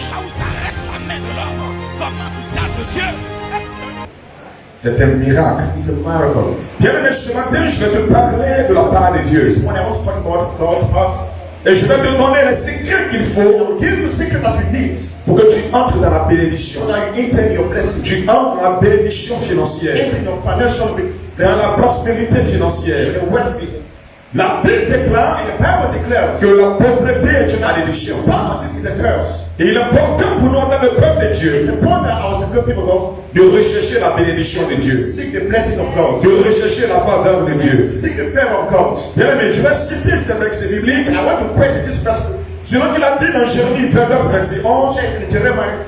là où s'arrête la main de l'homme, commence celle de Dieu. C'est un miracle. It's a miracle. Bien-aimé, ce matin, je vais te parler de la part de Dieu. When I want to talk about God's part, Et je vais te donner les secrets qu'il faut I will give you the secret that you need pour que tu entres dans la bénédiction. so that you enter your blessing. Tu entres dans la bénédiction financière, Enter your financial blessing, dans la prospérité financière. your wealthy. La Bible déclare And the Bible declares que la pauvreté est une malédiction. poverty is a curse. Et il est important pour nous, dans le peuple de It's Dieu, important that as a good people of de rechercher la bénédiction de Dieu, seek the blessing of God, de rechercher la faveur de Dieu. seek the favor of God. Bien-aimé, je vais citer ces versets bibliques. And I want to quote this verse. Selon qu'il a dit dans Jérémie 29, verset 11, Said in Jeremiah,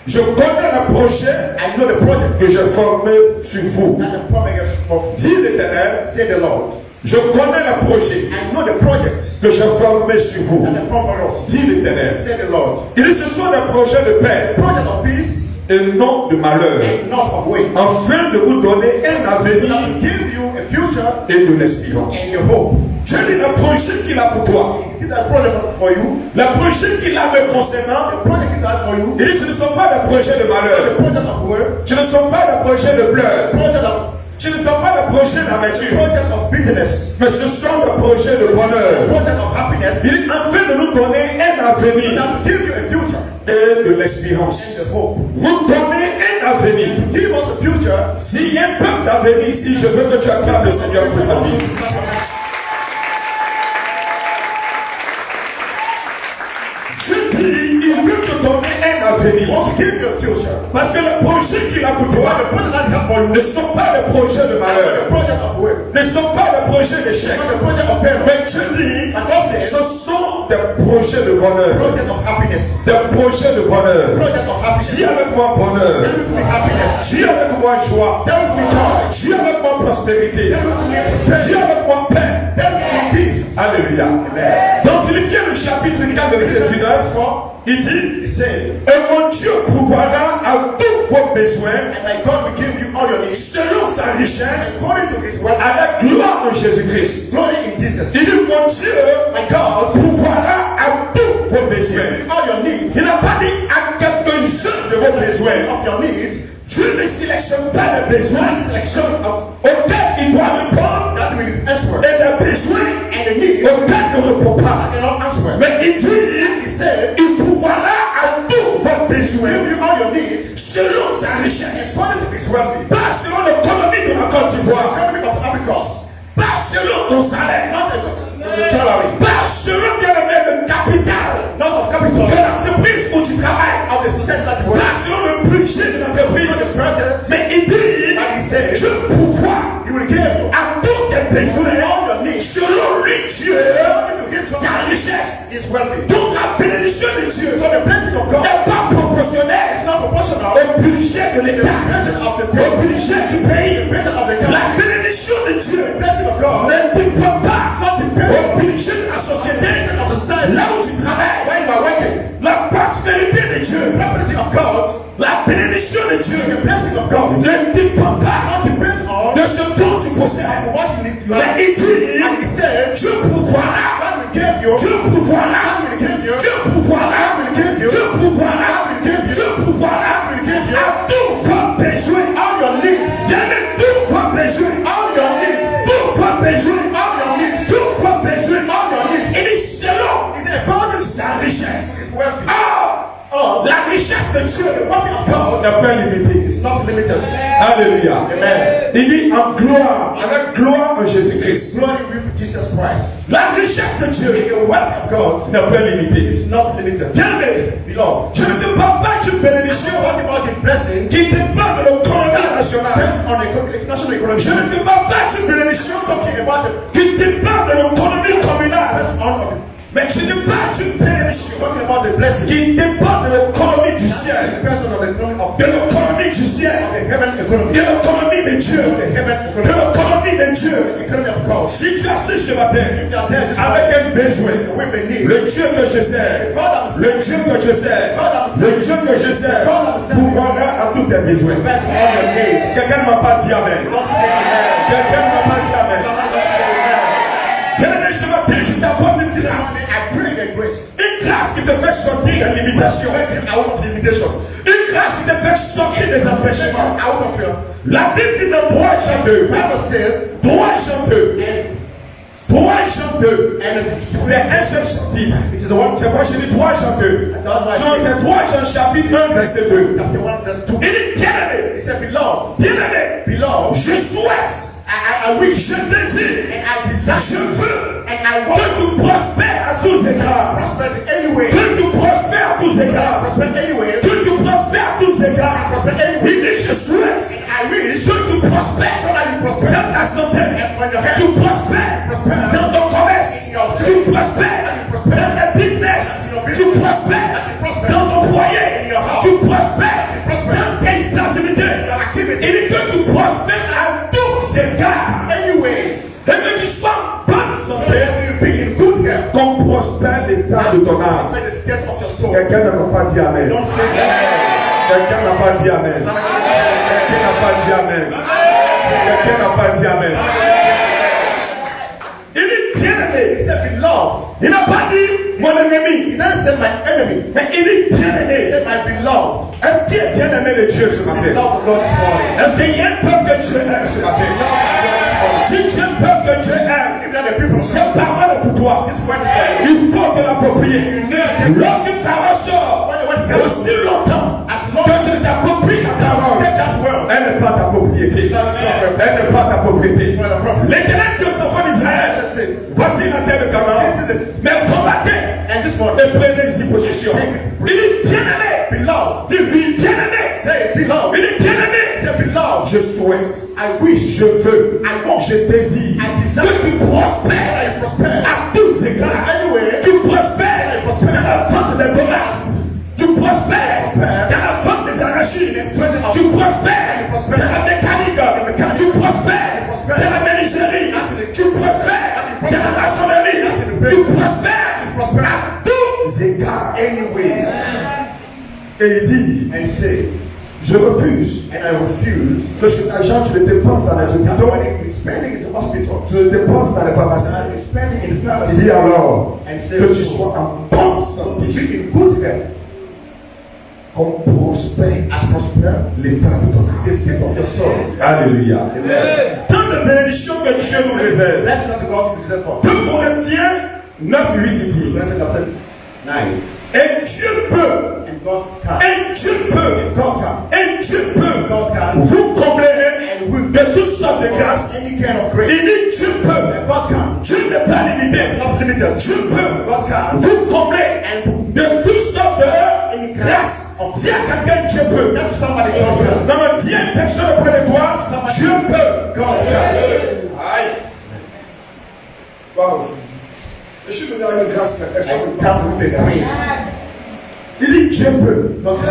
je connais le projet I know the project que j'ai formé sur vous. and the forming of Dit l'Éternel, say the Lord. je connais le projet I know the project que j'ai formé sur vous. and the form for us. Dit l'Éternel. Say the Lord. Il dit, ce sont des projets de paix Project of peace et non de malheur, and not of way. afin de vous donner un That avenir will give you a future et de l'espérance. and your hope. Dieu dit le projet qu'il a pour toi, This is a project for you. le projet qu'il a me concernant. The project he has for you. Il dit, ce ne sont pas des projets de The malheur, project of work. ce ne sont pas des projets de pleurs, Project of ce ne sont pas des projets d'amertume, project of bitterness. mais ce sont des projets de bonheur. Project of happiness. Il dit, afin de nous donner un avenir That will give you a future et de l'espérance. and a hope. Nous donner un avenir. Give us a future. S'il y a un peuple d'avenir ici, je veux que tu acclames le Seigneur pour ta vie. Je dis, il veut te donner un avenir. Want to give you a future. Parce que les projets qu'il a pour But toi the project that he has for you ne sont pas des projets de is not malheur, the project of work. ne sont pas des projets d'échec. Not the project of failure. Mais Dieu dit, And God says, ce sont des projets de bonheur. project of happiness. Des projets de bonheur. Project of happiness. Dis avec moi bonheur. Then with me happiness. Dis avec moi joie. Then with me joy. Dis avec moi prospérité. Then with me Dis prosperity. avec moi paix. Then with me peace. Alléluia. Dans Philippiens le chapitre 4 verset 9, il dit, He said, et mon Dieu pourvoira à tous vos besoins and my God will give you all your needs selon sa richesse according to his wealth. avec gloire en Jésus-Christ. Glory in Jesus. Il dit, mon Dieu My God pourvoira à tous vos will besoins. give you all your needs. Il n'a pas dit à quelques-uns de vos besoins. Of your needs. Dieu ne sélectionne pas les besoins One selection of auxquels il doit répondre that will answer. et les besoins And the need auxquels il ne répond pas. cannot answer. Mais il dit, He said, il pourvoira à tous vos besoins give you all your needs selon sa richesse. according to his wealthy. Pas selon l'économie de la Côte d'Ivoire. Economy of Africa. Pas selon ton salaire. Not the salary. Pas selon bien aimé le capital Not of de capital. l'entreprise où tu travailles. Of the society that you work. Pas selon le budget de Not l'entreprise. the project. Mais il dit, And he said, je pourvois he will give you à tous tes besoins all your needs selon lui Dieu, according to his sa richesse. is wealthy. Donc la bénédiction de Dieu So the blessing of God n'est pas is proportionnelle not proportional au budget de to the l'État, budget of the au state, budget du pays. the budget of the La country. bénédiction de Dieu The blessing of God ne dépend pas not au dependent budget de la on the société, budget of the society. là où tu travailles. When you are working, La prospérité de the Dieu, property of God, la bénédiction de Dieu the blessing of God, ne dépend pas not depends on de ce dont tu possèdes. what you need. You Mais have. il dit, And he said, Dieu pourvoira, God will give you. Dieu pourvoira, God will give you. Dieu pourvoira, God will give you. Dieu pourvoira, God will give you. Dieu pourvoira God will give you. à tous vos besoins. All your needs. Jamais tous vos besoins, All your needs. tous vos besoins, All your needs. tous vos besoins. All your needs. Il dit selon Is according to sa richesse. his wealthy. Or, la richesse de Dieu The wealth of God n'est pas limitée. is not limited. Alléluia. Amen. Il dit en gloire, avec gloire en Jésus-Christ. Glory with Jesus Christ. La richesse de Dieu The wealth of God n'est pas limitée. is not limited. Bien-aimé, Beloved, je ne te parle pas d'une bénédiction talk about the blessing qui dépend de l'économie nationale. based on the national economy. Je ne te parle pas d'une bénédiction Talking about the qui dépend de l'économie communale. based on Mais je te parle d'une bénédiction talking about the blessing qui dépend de l'économie du ciel. based on the economy of De l'économie du ciel. the heaven economy. De l'économie de Dieu. The heaven De economy. l'économie de Dieu. The economy of God. Si tu as assis ce matin If you are there this avec morning un besoin, with a need, le Dieu que je sers, le Dieu que je sers, le Dieu que je sers, pourvoira à tous tes besoins. provide all your needs. Quelqu'un ne m'a pas dit amen. Don't say amen. Quelqu'un ne m'a pas dit amen. Someone don't say amen. Bien-aimé, ce matin, je t'apporte une grâce. I pray the grace. Une grâce qui te fait sortir des limitations. Break him out of limitation. Une grâce qui te fait sortir des empêchements. Out of here. La Bible dit dans 3 Jean 2. Bible says, 3 Jean 2. 3 Jean 2. and C'est un seul chapitre. it is the one C'est pourquoi je dis 3 Jean 2. Jean, c'est 3 Jean chapitre 1 verset 2. chapter 1 verse 2. Il dit bien aimé. He said, beloved, Je souhaite. I wish Je désire. and I desire Je veux. and I Que want tu prospères à tous égards. prosper anyway. Que tu prospères à tous égards. Prosper anyway. Que tu prospères à tous égards. Prosper anyway. Il dit je souhaite. I wish Que tu prospères so that you prosper dans ta santé. and when your head Tu prospères dans ton commerce. Tu prospères dans tes business. Tu prospères dans ton foyer. Tu prospères dans tes activités. Il dit que tu prospères à tous égards. anyway. Et que tu sois en bonne So santé. that you be in good health. Comme prospère l'état de ton âme. Prosper the state of your soul. Quelqu'un ne peut pas dire Amen. Don't say amen. Quelqu'un n'a pas dit Amen. Quelqu'un n'a pas dit Amen. Quelqu'un n'a pas dit Amen. Il dit bien aimé. He said, beloved. Il n'a pas dit mon ennemi. He didn't say my enemy. Mais il dit bien He aimé. said, my beloved. Est-ce qu'il est bien aimé de Dieu ce matin? Beloved of God this morning. Est-ce qu'il y a un peuple que Dieu aime ce matin? Si tu es un peuple que Dieu aime, If not the people, cette parole est pour toi. this word is for you. Il faut te l'approprier. Lorsqu'une parole sort, aussi longtemps que tu t'appropries la parole, Take that word. elle n'est pas ta propriété. Elle n'est pas ta propriété. L'Éternel dit aux enfants d'Israël, voici la terre de Canaan, mais combattez And this morning, et prenez-y possession. Il dit bien aimé. beloved. Dis-lui bien aimé. Say, beloved. Il dit bien aimé. Say, beloved. Je souhaite, I wish. je veux, I want. je désire I desire. que tu So prospères that you prosper. à tous égards. Anyway. Tu prospères dans la vente des tomates. Tu prospères dans la vente des arachides. Tu prospères dans la mécanique. Tu prospères dans la menuiserie. Tu prospères dans la maçonnerie. Tu prospères à tous égards. Anyways. Et il dit, And say, je refuse and I refuse. que cet argent tu le dépenses dans les That hôpitaux, money you're spending in the hospital. tu le dépenses dans les pharmacies. And you're spending in the pharmacy. Il dit alors And say, que tu sois en bonne santé, be in good health. comme prospère As prosper l'état de ton âme. the state of your soul. Alléluia. Tant de bénédictions que Dieu nous réserve. Let's not go to the for. 2 Corinthiens 9, 8 dit. Let's chapter 9. Et Dieu peut, And God can. et Dieu peut, God can. et Dieu peut God can. vous combler And we de toutes sortes de grâces. any kind of Il grace. dit Dieu peut. And God can. Dieu n'est pas limité. Not limited. Dieu peut God can. vous combler And de toutes sortes de grâces. Dis à quelqu'un Dieu peut. let somebody God can. Non, mais dis à une personne auprès de toi, Dieu peut. God can. Aïe. Waouh. Je suis venu à une grâce, mais personne ne And peut pas come with vous a grace. Il dit Dieu peut. God can.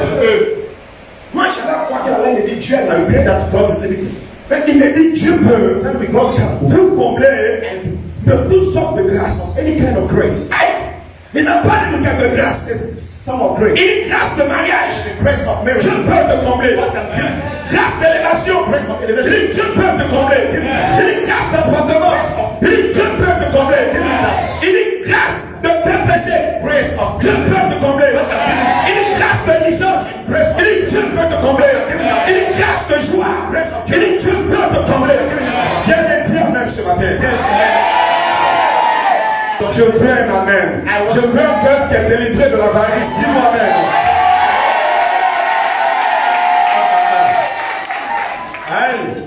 Moi, j'allais croire qu'il allait me dire Dieu est I limité. pray that God is limited. Mais il me dit Dieu peut. Tell me God can. Vous combler And de toutes sortes de grâces. any kind of grace. Aïe. Il n'a pas dit de quelques grâces. Some of grace. Il dit grâce de mariage. The grace of marriage. Dieu peut te combler. God can give it. Grâce d'élévation. Grace of Il elevation. dit Dieu peut te combler. Il dit grâce d'enfantement. Il dit Dieu peut te combler. Il dit grâce de PPC. Grace of Dieu peut te combler. Il dit grâce de licence. Il dit Dieu peut te combler. Il dit grâce de joie. Il dit Dieu peut te combler. Viens le dire même ce matin. Je veux un amen. Je veux un peuple qui est délivré de l'avarice. Dis-moi amen. Amen.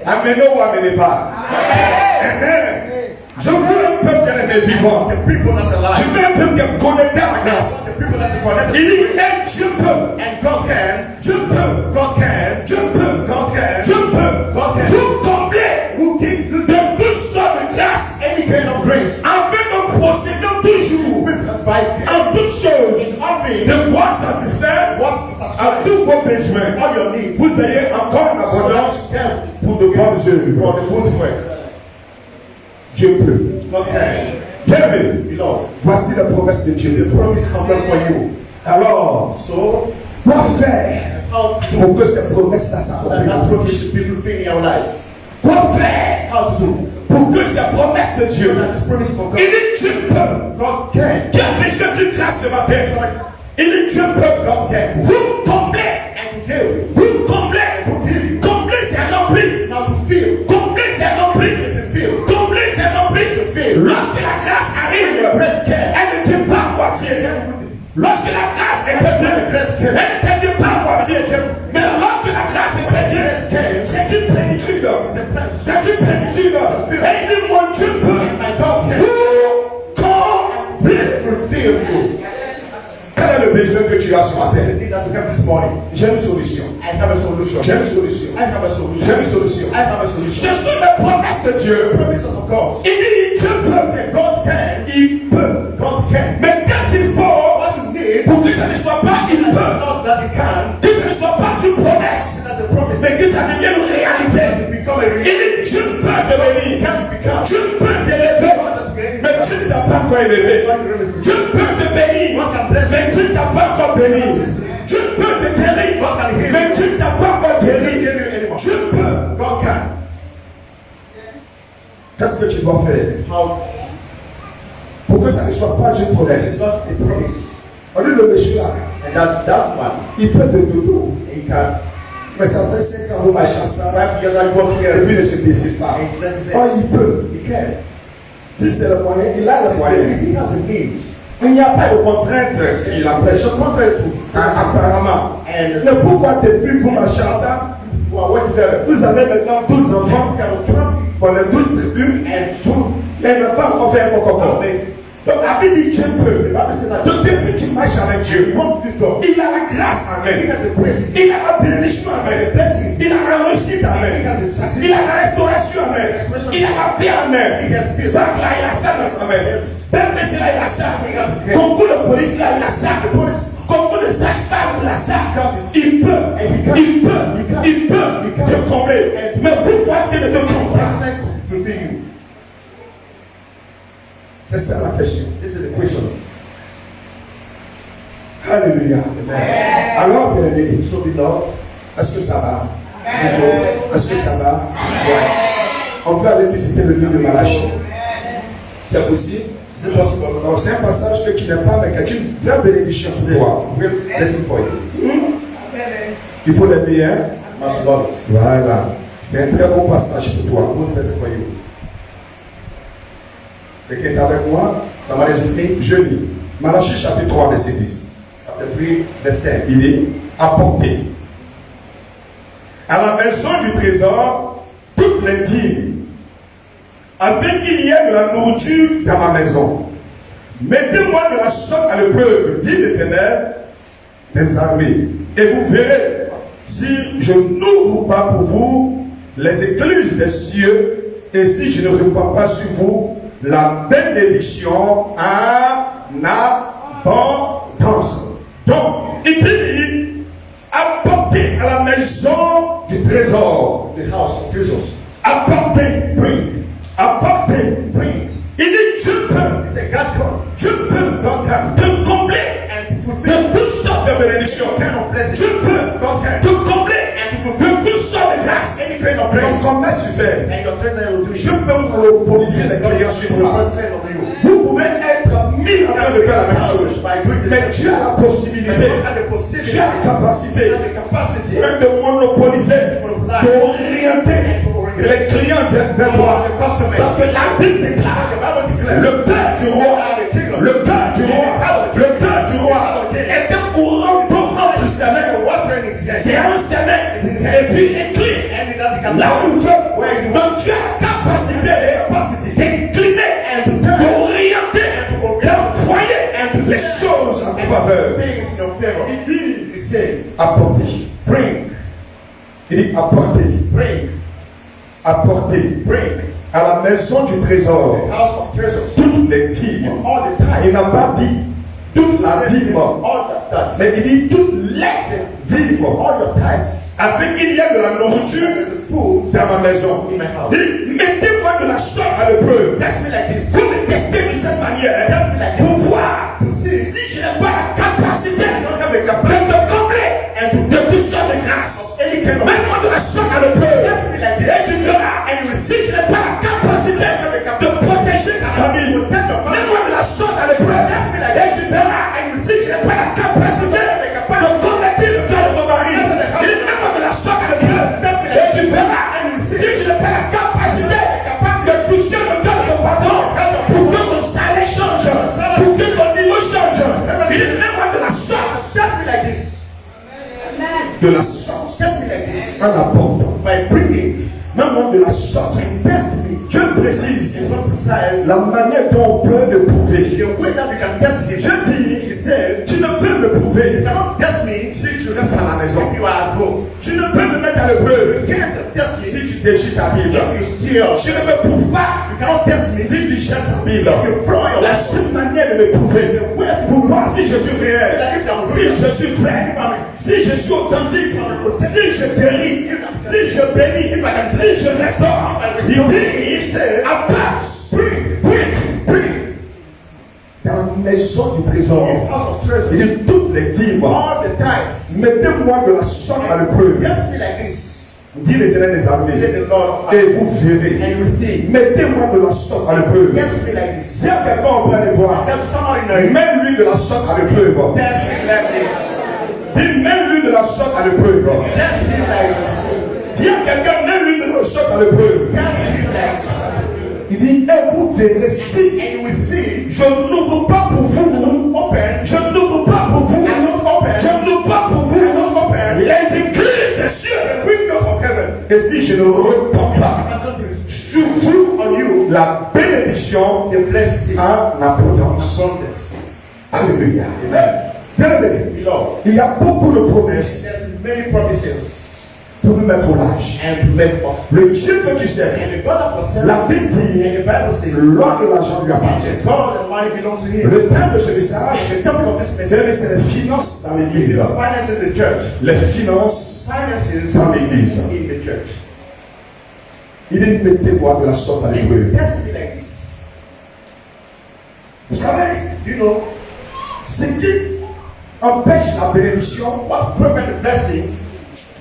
Amenez ou amenez pas. Je veux un peuple qui est vivant. the people that's Je alive. veux un peuple qui est connecté à la grâce. The people that's connected. Il dit, hey, Dieu peut. And God can. Dieu peut. God can. Dieu peut. God can. Dieu peut. God can. Vous combler Who give de toutes sortes de grâces. any kind of grace. Afin que procédons toujours By en toutes choses offering de quoi satisfaire what's à satisfied tous vos besoins. all your needs. Vous ayez encore une abondance Them pour de bonnes for œuvres. the good work. Dieu peut. God can. Bien-aimé, Beloved. voici la promesse de The Dieu. promise come down for you. Alors, So quoi faire how to do pour que cette promesse-là so that that s'accomplisse? promise should be fulfilled in your life. Quoi faire How to do pour que cette promesse de so Dieu, that this promise from il God. dit Dieu peut. God can. Qui a besoin d'une grâce ce matin? Dieu peut God can. vous combler. And to kill you. Vous combler. Who kill you? Combler, c'est remplir. Now to feel. Combler, c'est remplir. To feel. Combler, c'est remplir. To feel. Lorsque la grâce arrive, Grace can. elle ne tient pas à moitié. Lorsque la grâce est perdue, elle ne tient pas à moitié. Mais lorsque la grâce est perdue, c'est une plénitude. C'est une plénitude. Et il dit, mon Dieu peut My God can. vous combler. Fulfill you. Quel est le besoin que tu as ce matin? The need that you have this morning. J'ai une solution. I have a solution. J'ai une solution. I have a solution. J'ai une solution. I have a Ce solution. sont les promesses de Dieu. Promises of God. Il dit, Dieu peut. Say God can. Il peut. God can. Mais qu'est-ce qu'il faut What you need pour que ça ne soit pas il peut? not that He can. Que ce ne soit pas une promesse, That's a promise. mais que ça devienne une réalité. To become a Il reality. dit, Dieu peut te bénir. Can become. Dieu peut t'élever. Mais tu ne t'as pas encore élevé. Dieu peut te bénir. Mais tu ne t'as pas encore béni. Dieu peut te guérir. Mais tu ne t'as pas encore guéri. Dieu peut. God can. Qu'est-ce que tu dois faire How? pour que ça ne soit pas une It's promesse? not a promise. On dit le monsieur là, And that one, il peut de dodo. He can. Mais ça fait 5 ans vous marchez ensemble 5 years I work et here. puis il ne se décide pas. And it's not to say, Oh, il peut. He can. Si c'est le moyen, il a le moyen. He has the means. Il n'y a pas de contrainte qui l'empêche. So contrary to. Apparemment. And Mais pourquoi depuis vous marchez ensemble, who are working together. vous avez maintenant 12 enfants, We have a trophy. on est 12 tribus, And two. mais il n'a pas encore fait un coco. Donc la Bible dit Dieu peut. Bible says that. Donc depuis tu marches avec Dieu, Walk with God. il a la grâce en He main. has the grace. Il a la bénédiction en main. Il a la réussite en main. Il a la restauration en main. Il a la paix en main. He has peace. Donc là, il a ça dans sa main. Même si là, il a ça. Concours de police, là, il a ça. Concours de sage-femme, il a ça. Il peut. Il peut. Il peut te combler. Mais pourquoi est-ce qu'il ne te comble pas? Fulfill you. C'est ça la question. This is the question. Alléluia. Alors, bien aimé, So beloved, est-ce que ça va? Est-ce que ça va? On peut aller visiter le livre de Malachie. C'est possible? is it possible? Alors, c'est un passage que tu n'aimes pas, mais qui est une vraie bénédiction pour toi. We'll listen for you. Il faut l'aimer, hein? Must love it. Voilà. C'est un très bon passage pour toi. Good message for you. Quelqu'un est avec moi? Somebody is with me. Je lis. Malachie chapitre 3, verset 10. Chapter 3, verse 10. Il dit, apportez à la maison du trésor toutes les dîmes, afin qu'il y ait de la nourriture dans ma maison. Mettez-moi de la sorte à l'épreuve, dit l'Éternel des armées, et vous verrez si je n'ouvre pas pour vous les écluses des cieux, et si je ne répands pas sur vous la bénédiction en abondance. Donc, il dit, apportez à la maison du trésor. The house of Jesus. Apportez, Bring. apportez. Bring. Il dit, Dieu peut, He said, God can. Dieu peut God can. te combler And to de fulfill toutes sortes de bénédictions. kind of blessing. Dieu peut God can. te combler de toutes sortes de grâces. Any kind of Donc, grace. comment tu fais? And your trainer will do Je you. peux monopoliser les clients sur toi. Vous pouvez être mis en train de faire la même chose. Mais tu as la possibilité, tu as la capacité même de monopoliser, d'orienter les clients vers toi. Parce que la Bible déclare le cœur du roi, le cœur du roi, le cœur du roi est un courant profond du sommeil. C'est un sommeil et puis les clés. Là où tu veux, donc tu as la capacité d'incliner, d'orienter, d'employer les choses en faveur. Il dit, apporter. Bring. Il dit, apporter. Bring. Apporter Bring. à la maison du trésor House of treasures. toutes les dîmes. All the tithes. Il n'a pas dit toute la dîme, All the tithes. mais il dit toutes les dîmes, All your tithes. afin qu'il y ait de la nourriture The food. dans ma maison. In my house. Il dit, mettez-moi de la sorte à l'épreuve. Test me like this. Vous me testez de cette manière pour voir si je n'ai pas la capacité de me combler de toutes sortes de grâces. Mets-moi de la sorte à l'épreuve. Et tu verras si je n'ai pas la capacité de protéger ta famille. Mets-moi de la sorte à l'épreuve. Et tu verras si je n'ai pas la capacité de la sorte, test me like this, en apportant, by bringing, même de la sorte, test me. Dieu précise It's not precise. la manière dont on peut le prouver. The way that you can test me. Dieu dit, He said, tu ne peux me you prouver cannot test me si tu restes à la maison. if you are at home. Tu ne peux me mettre à l'épreuve You can't test me si tu déchires ta Bible. if you steal. Tu ne me prouves pas You cannot test me si tu jettes ta Bible. if you throw your La life. seule manière de me prouver, pour voir si je suis réel, si je suis vrai, si je suis authentique, si je guéris, si je bénis, si je restaure, il dit, abatte, prie, dans la maison du trésor. House of treasure. Il dit toutes les dîmes, All the tithes. mettez-moi de la sorte à l'épreuve, Test me like this. dit l'Éternel des Said armées, the Lord of et vous verrez. and you will see. Mettez-moi de la sorte à l'épreuve. Test me like this. Si à quelqu'un on peut aller voir, Tell somebody now. mets-lui de la sorte à l'épreuve. Test me like this. Dis, mets-lui de la sorte à l'épreuve. Test me like this. Dis à quelqu'un, mets-lui de la sorte à l'épreuve. Test me like this. Il dit, et vous verrez si And you will see. je n'ouvre pas pour vous, Open. je n'ouvre pas pour vous, I don't open. je n'ouvre pas pour I don't vous open. les églises des cieux. The windows of heaven. Et si je ne réponds pas I don't see sur vous on you la bénédiction the blessing en abondance. from this. Alléluia. Bien-aimé, Beloved, il y a beaucoup de promesses there's many promises pour nous mettre au large. and to make of. Le Dieu que tu sais, And the God of yourself. la Bible And dit, the Bible says. l'or et l'argent lui appartiennent. And God and money belongs to Him. Le thème de ce message, The topic of this c'est message les finances dans is l'église. the finances in the church. Les finances Finances dans l'église. in the church. Il dit, mettez-moi de la sorte à l'épreuve. Test me like this. Vous savez, You know ce qui empêche la bénédiction what prevent the blessing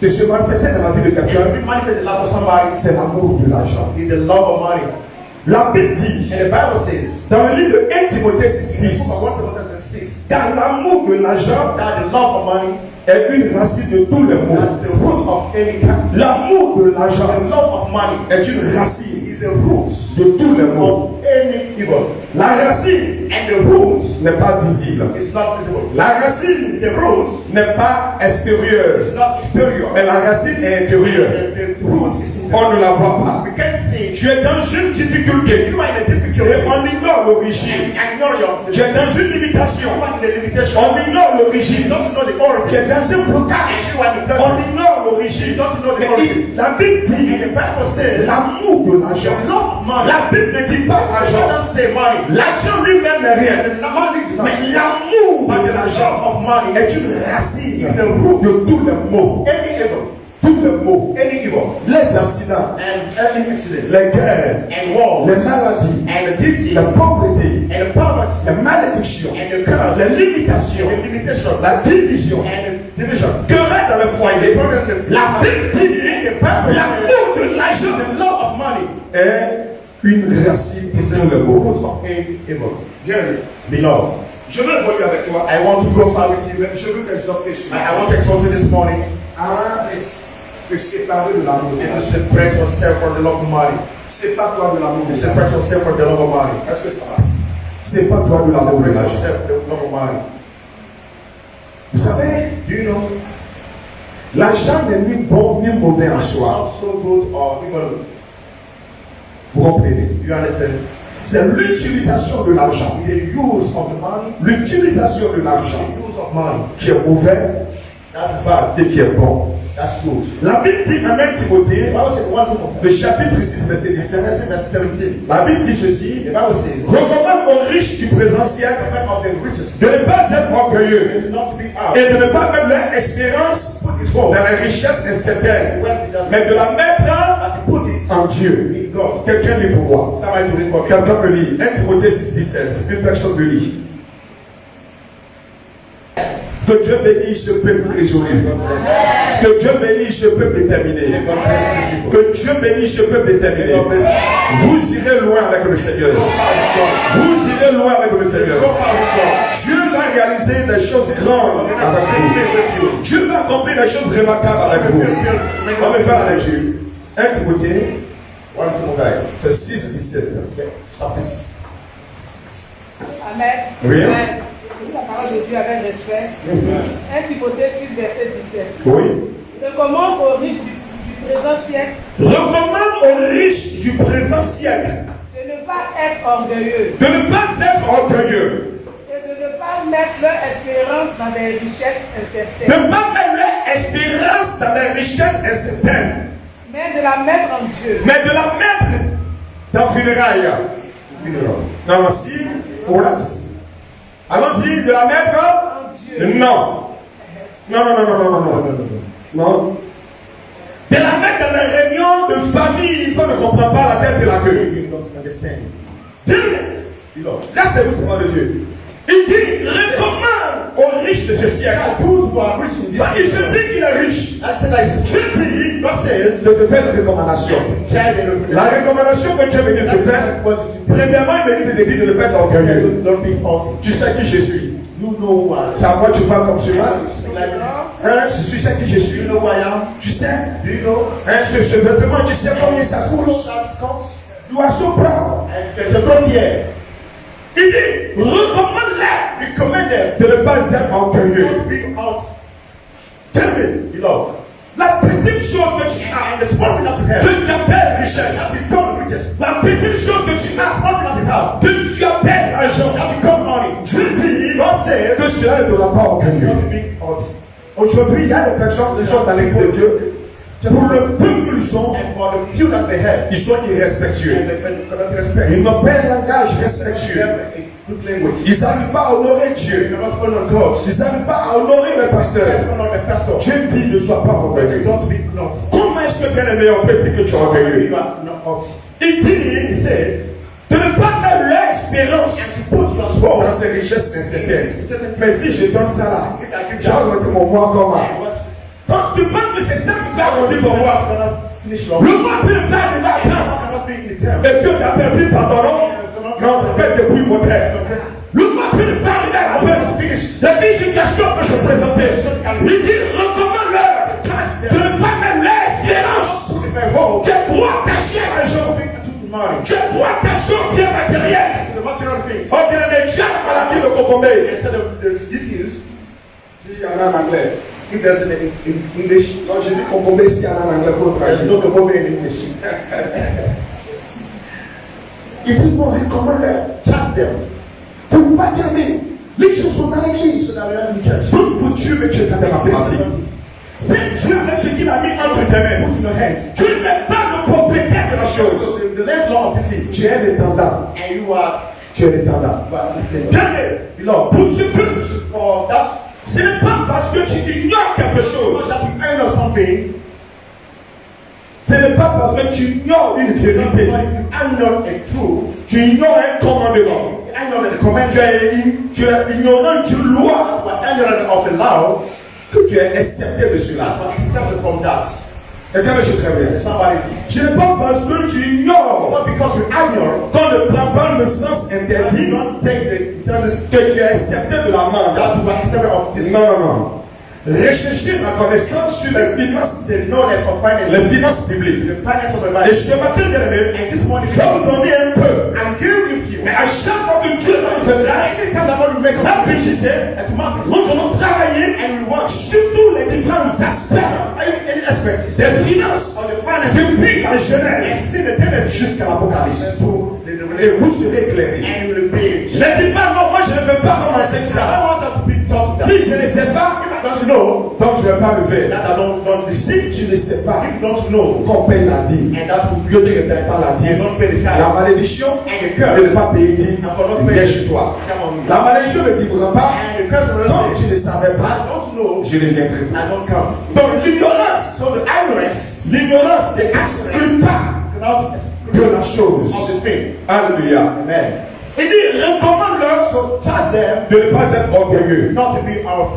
de se manifester dans la vie de and quelqu'un, to manifest the love of somebody c'est l'amour de l'argent. is the love of money. La Bible dit, And the Bible says dans le livre de 1 Timothée in the 6:10, book of 1 Timothy 6 car l'amour de l'argent that the love of money est une racine de tous les maux. that's the root of any kind. L'amour de The l'argent love of money est une racine is the root de tous les maux. of any evil. La racine And the root n'est pas visible. is not visible. La racine The root n'est pas extérieure, is not exterior. mais la racine est intérieure. The root is On internal. ne la voit pas. We can't see. Tu es dans une difficulté You are in a et difficulty on ignore l'origine. and ignore your. Tu es dans une limitation, You are in a limitation. on ignore You l'origine. don't know the Tu origin. es dans un blocage, And you are in the on blood. ignore l'origine. You don't know the Mais origin. la Bible And dit the Bible says l'amour de l'argent. the love of money. La Bible ne dit pas God l'argent. doesn't say money. L'argent lui-même n'est rien. And the money is not. Mais l'amour But de the l'argent love of money est une racine is the root. de tous les maux. Any evil. Tous les maux. Any evil. Les accidents, And any accident. les guerres, And war. les maladies, And the disease. la pauvreté, And the poverty. les malédictions, And the curse. les limitations, And the limitation. la division, And the division. querelle dans le foyer. La Bible dit The Bible l'amour de l'argent the love of money est une racine is de the tous les maux. root of any evil. Bien, Beloved, je veux évoluer avec toi. I want to go far with you. Je veux t'exhorter sur I want to exhort you this morning à te séparer de l'amour de and to l'argent. separate yourself from the love of money. Sépare-toi de l'amour To de l'argent. separate yourself from the love of money. Est-ce que ça va? Sépare-toi de l'amour de Separate l'argent. yourself from the love of money. Vous savez, Do you know? l'argent n'est ni bon ni mauvais en It's soi. not so good or evil. Vous comprenez? You understand? C'est l'utilisation de l'argent. The use of the money, L'utilisation de the l'argent use of money. qui est mauvais That's bad. et qui est bon. That's good. La Bible dit en 1 The Timothée, Bible says, one Timothy, le chapitre 6, verset 17. verse 17. La Bible dit ceci. The Bible says, Recommande aux riches du présent siècle the man of the richest, de ne pas être orgueilleux and not to be out, et de ne pas mettre leur espérance put his dans hope, la richesse incertaine, wealth he does mais de la mettre that he put it en Dieu. in God. Quelqu'un lit pour moi. Somebody to read for me. Quelqu'un me lit. 1 Timothée 6, 17. Une personne me lit. Que Dieu bénisse ce peuple résolu. Que Dieu bénisse ce peuple déterminé. God bless these people. Que Dieu bénisse ce peuple déterminé. God bless Vous irez loin avec le Seigneur. Vous irez loin avec le Seigneur. Go far with God. Dieu va réaliser des choses grandes avec vous. Dieu va accomplir des choses remarquables avec vous. On va faire la lecture. 1 Timothée, 1 Timothy, verset 6, 17. chapter 6. Amen. Oui. Amen. la parole de Dieu avec respect. 1 Timothée 6, verset 17. Oui. Recommande aux riches du présent siècle Recommande aux riches du présent siècle de ne pas être orgueilleux de ne pas être orgueilleux, et de ne pas mettre leur espérance dans des richesses de incertaines, ne pas mettre leur espérance dans les richesses incertaines, mais de la mettre en Dieu. mais de la mettre dans funérailles. Non, si, relax. Allons-y, de la mettre En Dieu. non. Non, non, non, non, non, non, non, non, non. De la mettre dans les réunions de famille qu'on ne comprend pas la tête de la queue. Là, c'est où c'est moi de Dieu. Il dit, recommande aux riches de ce siècle. Quand il se dit qu'il est riche, Dieu dit de te faire une recommandation. La recommandation que Dieu vient de te faire, premièrement, il vient de te dire de ne pas être orgueilleux. Tu sais qui je suis. C'est à moi que tu parles comme cela. Hein, tu sais qui je suis. Tu sais. Hein, ce vêtement, tu sais combien ça coûte. L'oiseau prend. Il dit, recommande-les de ne pas être orgueilleux. La petite chose que tu as, que tu appelles richesse. La petite chose que tu as, que tu appelles argent. Dieu dit que cela ne te rend pas orgueilleux. Aujourd'hui, il y a des personnes qui sont dans l'église de Dieu. Pour le peu qu'ils sont, ils sont irrespectueux. Ils n'ont pas un langage respectueux. Ils n'arrivent pas à honorer Dieu. Ils n'arrivent pas à honorer le pasteur. Dieu dit ne sois pas orgueilleux. Comment est-ce que bien aimé on peut dire que tu es orgueilleux? Il dit de ne pas mettre l'espérance dans ces richesses incertaines. Mais si je donne ça là, j'ai rendu mon moi comment? Quand tu penses que c'est ça qui va rendu ton moi, le mois peut ne pas arriver à 30. Et Dieu t'a perdu pardon. Non, t'appelles depuis mon terre. Le mois peut ne pas arriver à la fin. La situation peut se présenter. Il dit recommande-leur de ne pas mettre l'espérance. Tu dois cacher un jour. Tu dois cacher au bien matériel. On dirait déjà la maladie de Cocombe. S'il y en a en anglais. If there's an in English, quand je dis Cocombe, s'il y en a en anglais, il faut there's traduire. no Cocombe in English. Il dit bon, recommande-leur. Chat them. Pour ne pas garder. Les choses sont dans l'église. Donc pour Dieu, mais tu es dans la partie. C'est Dieu ce qu'il a mis entre tes mains. Put in your hands. Tu n'es pas le propriétaire de la chose. The landlord of this thing. Tu es l'intendant. And you are. Tu es l'intendant. Beloved, Pour ce que for that, ce n'est pas parce que tu ignores quelque chose. that you earn something. Ce n'est pas parce que tu ignores une vérité. You earn a truth. Tu ignores un commandement. You earn the command. Tu es ignorant d'une loi. You are ignorant of the law. Que tu es accepté de cela. But accepted from that. Quelqu'un me dit très bien. Somebody. Ce n'est pas parce que tu ignores Not because you ignore. qu'on ne prend pas le sens interdit You don't take the que tu es accepté de la main. that you are accepted of this. Non, non, non. Rechercher la connaissance sur les finances, The knowledge of finance. les finances publiques. The finance of the Et Bible. ce matin, bien aimé, And this morning, je vais vous donner un peu. I'm giving you few. Mais à chaque fois que Dieu va nous faire grâce, Every time that God will make us réfléchissez, and to market. nous allons travailler And we watch sur tous les différents aspects any aspect des finances of the finance depuis la and Genèse see the tendency jusqu'à l'Apocalypse. to the Et vous serez éclairés. and you will be. Je ne dis pas non, moi je ne veux pas commencer I ça. don't want that to be taught that. Si je ne sais pas, If I don't know donc je ne vais pas le faire. that I don't Si tu ne sais pas if you don't know qu'on paye la dîme, and that will que tu ne payes pas la you dîme, don't pay the la tithe malédiction and the de ne curse pas payer dîme vient chez toi. come on me. La malédiction ne t'écoutera pas. And the curse will Donc say, tu ne savais I pas, don't know, je ne viendrai pas. I don't come. Donc l'ignorance ne t'exclut pas Cannot de la chose. of the thing. Alléluia. Amen. Il dit, recommande-leur So charge them de ne pas être orgueilleux. not to be out.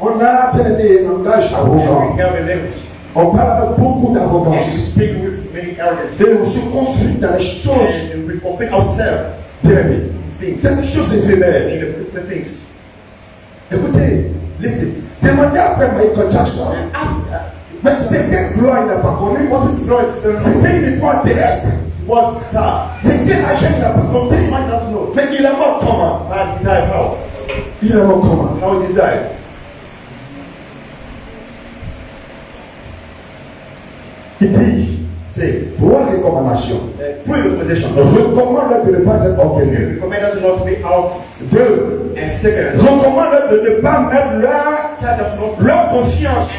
On a bien aimé un langage And arrogant. we have a language. On parle avec beaucoup And we d'arrogance. speak with many arrogance. Et on se confie dans les choses And we confine ourselves bien aimées. in things. C'est des choses éphémères. In the things. Écoutez, Listen. demandez après Michael Jackson. Ask Mais c'était gloire, il n'a pas connu. what is glory to them. C'était une étoile terrestre. What's the star? C'était l'argent, il n'a pas compris. You might not know. Mais il est mort comment? Man, he died how? Il est mort comment? How did he die? Il dit, Say, trois recommandations. free recommendation. Recommande-leur de ne pas être orgueilleux. Recommend us not to be out. Deux, And second, recommande-leur de ne pas mettre tell them to not leur confiance.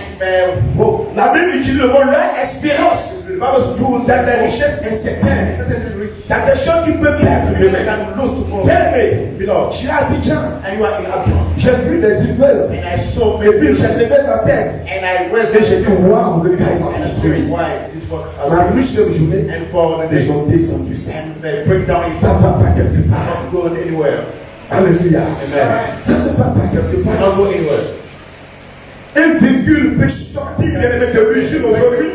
hope. La Bible utilise le mot leur espérance The Bible uses dans des richesses incertaines, certain rich dans des choses qui peuvent perdre demain. can lose tomorrow. Bien-aimé, Beloved, je suis à Abidjan, and you are in Abidjan. j'ai vu des immeubles, And I saw et many puis people, j'ai levé ma tête, and I raised et j'ai dit, waouh, le gars est and I construit. said, why this work has En une seule journée, and for the ils day, ont descendu ça. and they break down his Ça ne va pas quelque part. not go anywhere. Alléluia. Amen. Ça ne va pas quelque part. Not go anywhere. Un véhicule peut sortir de l'usine aujourd'hui,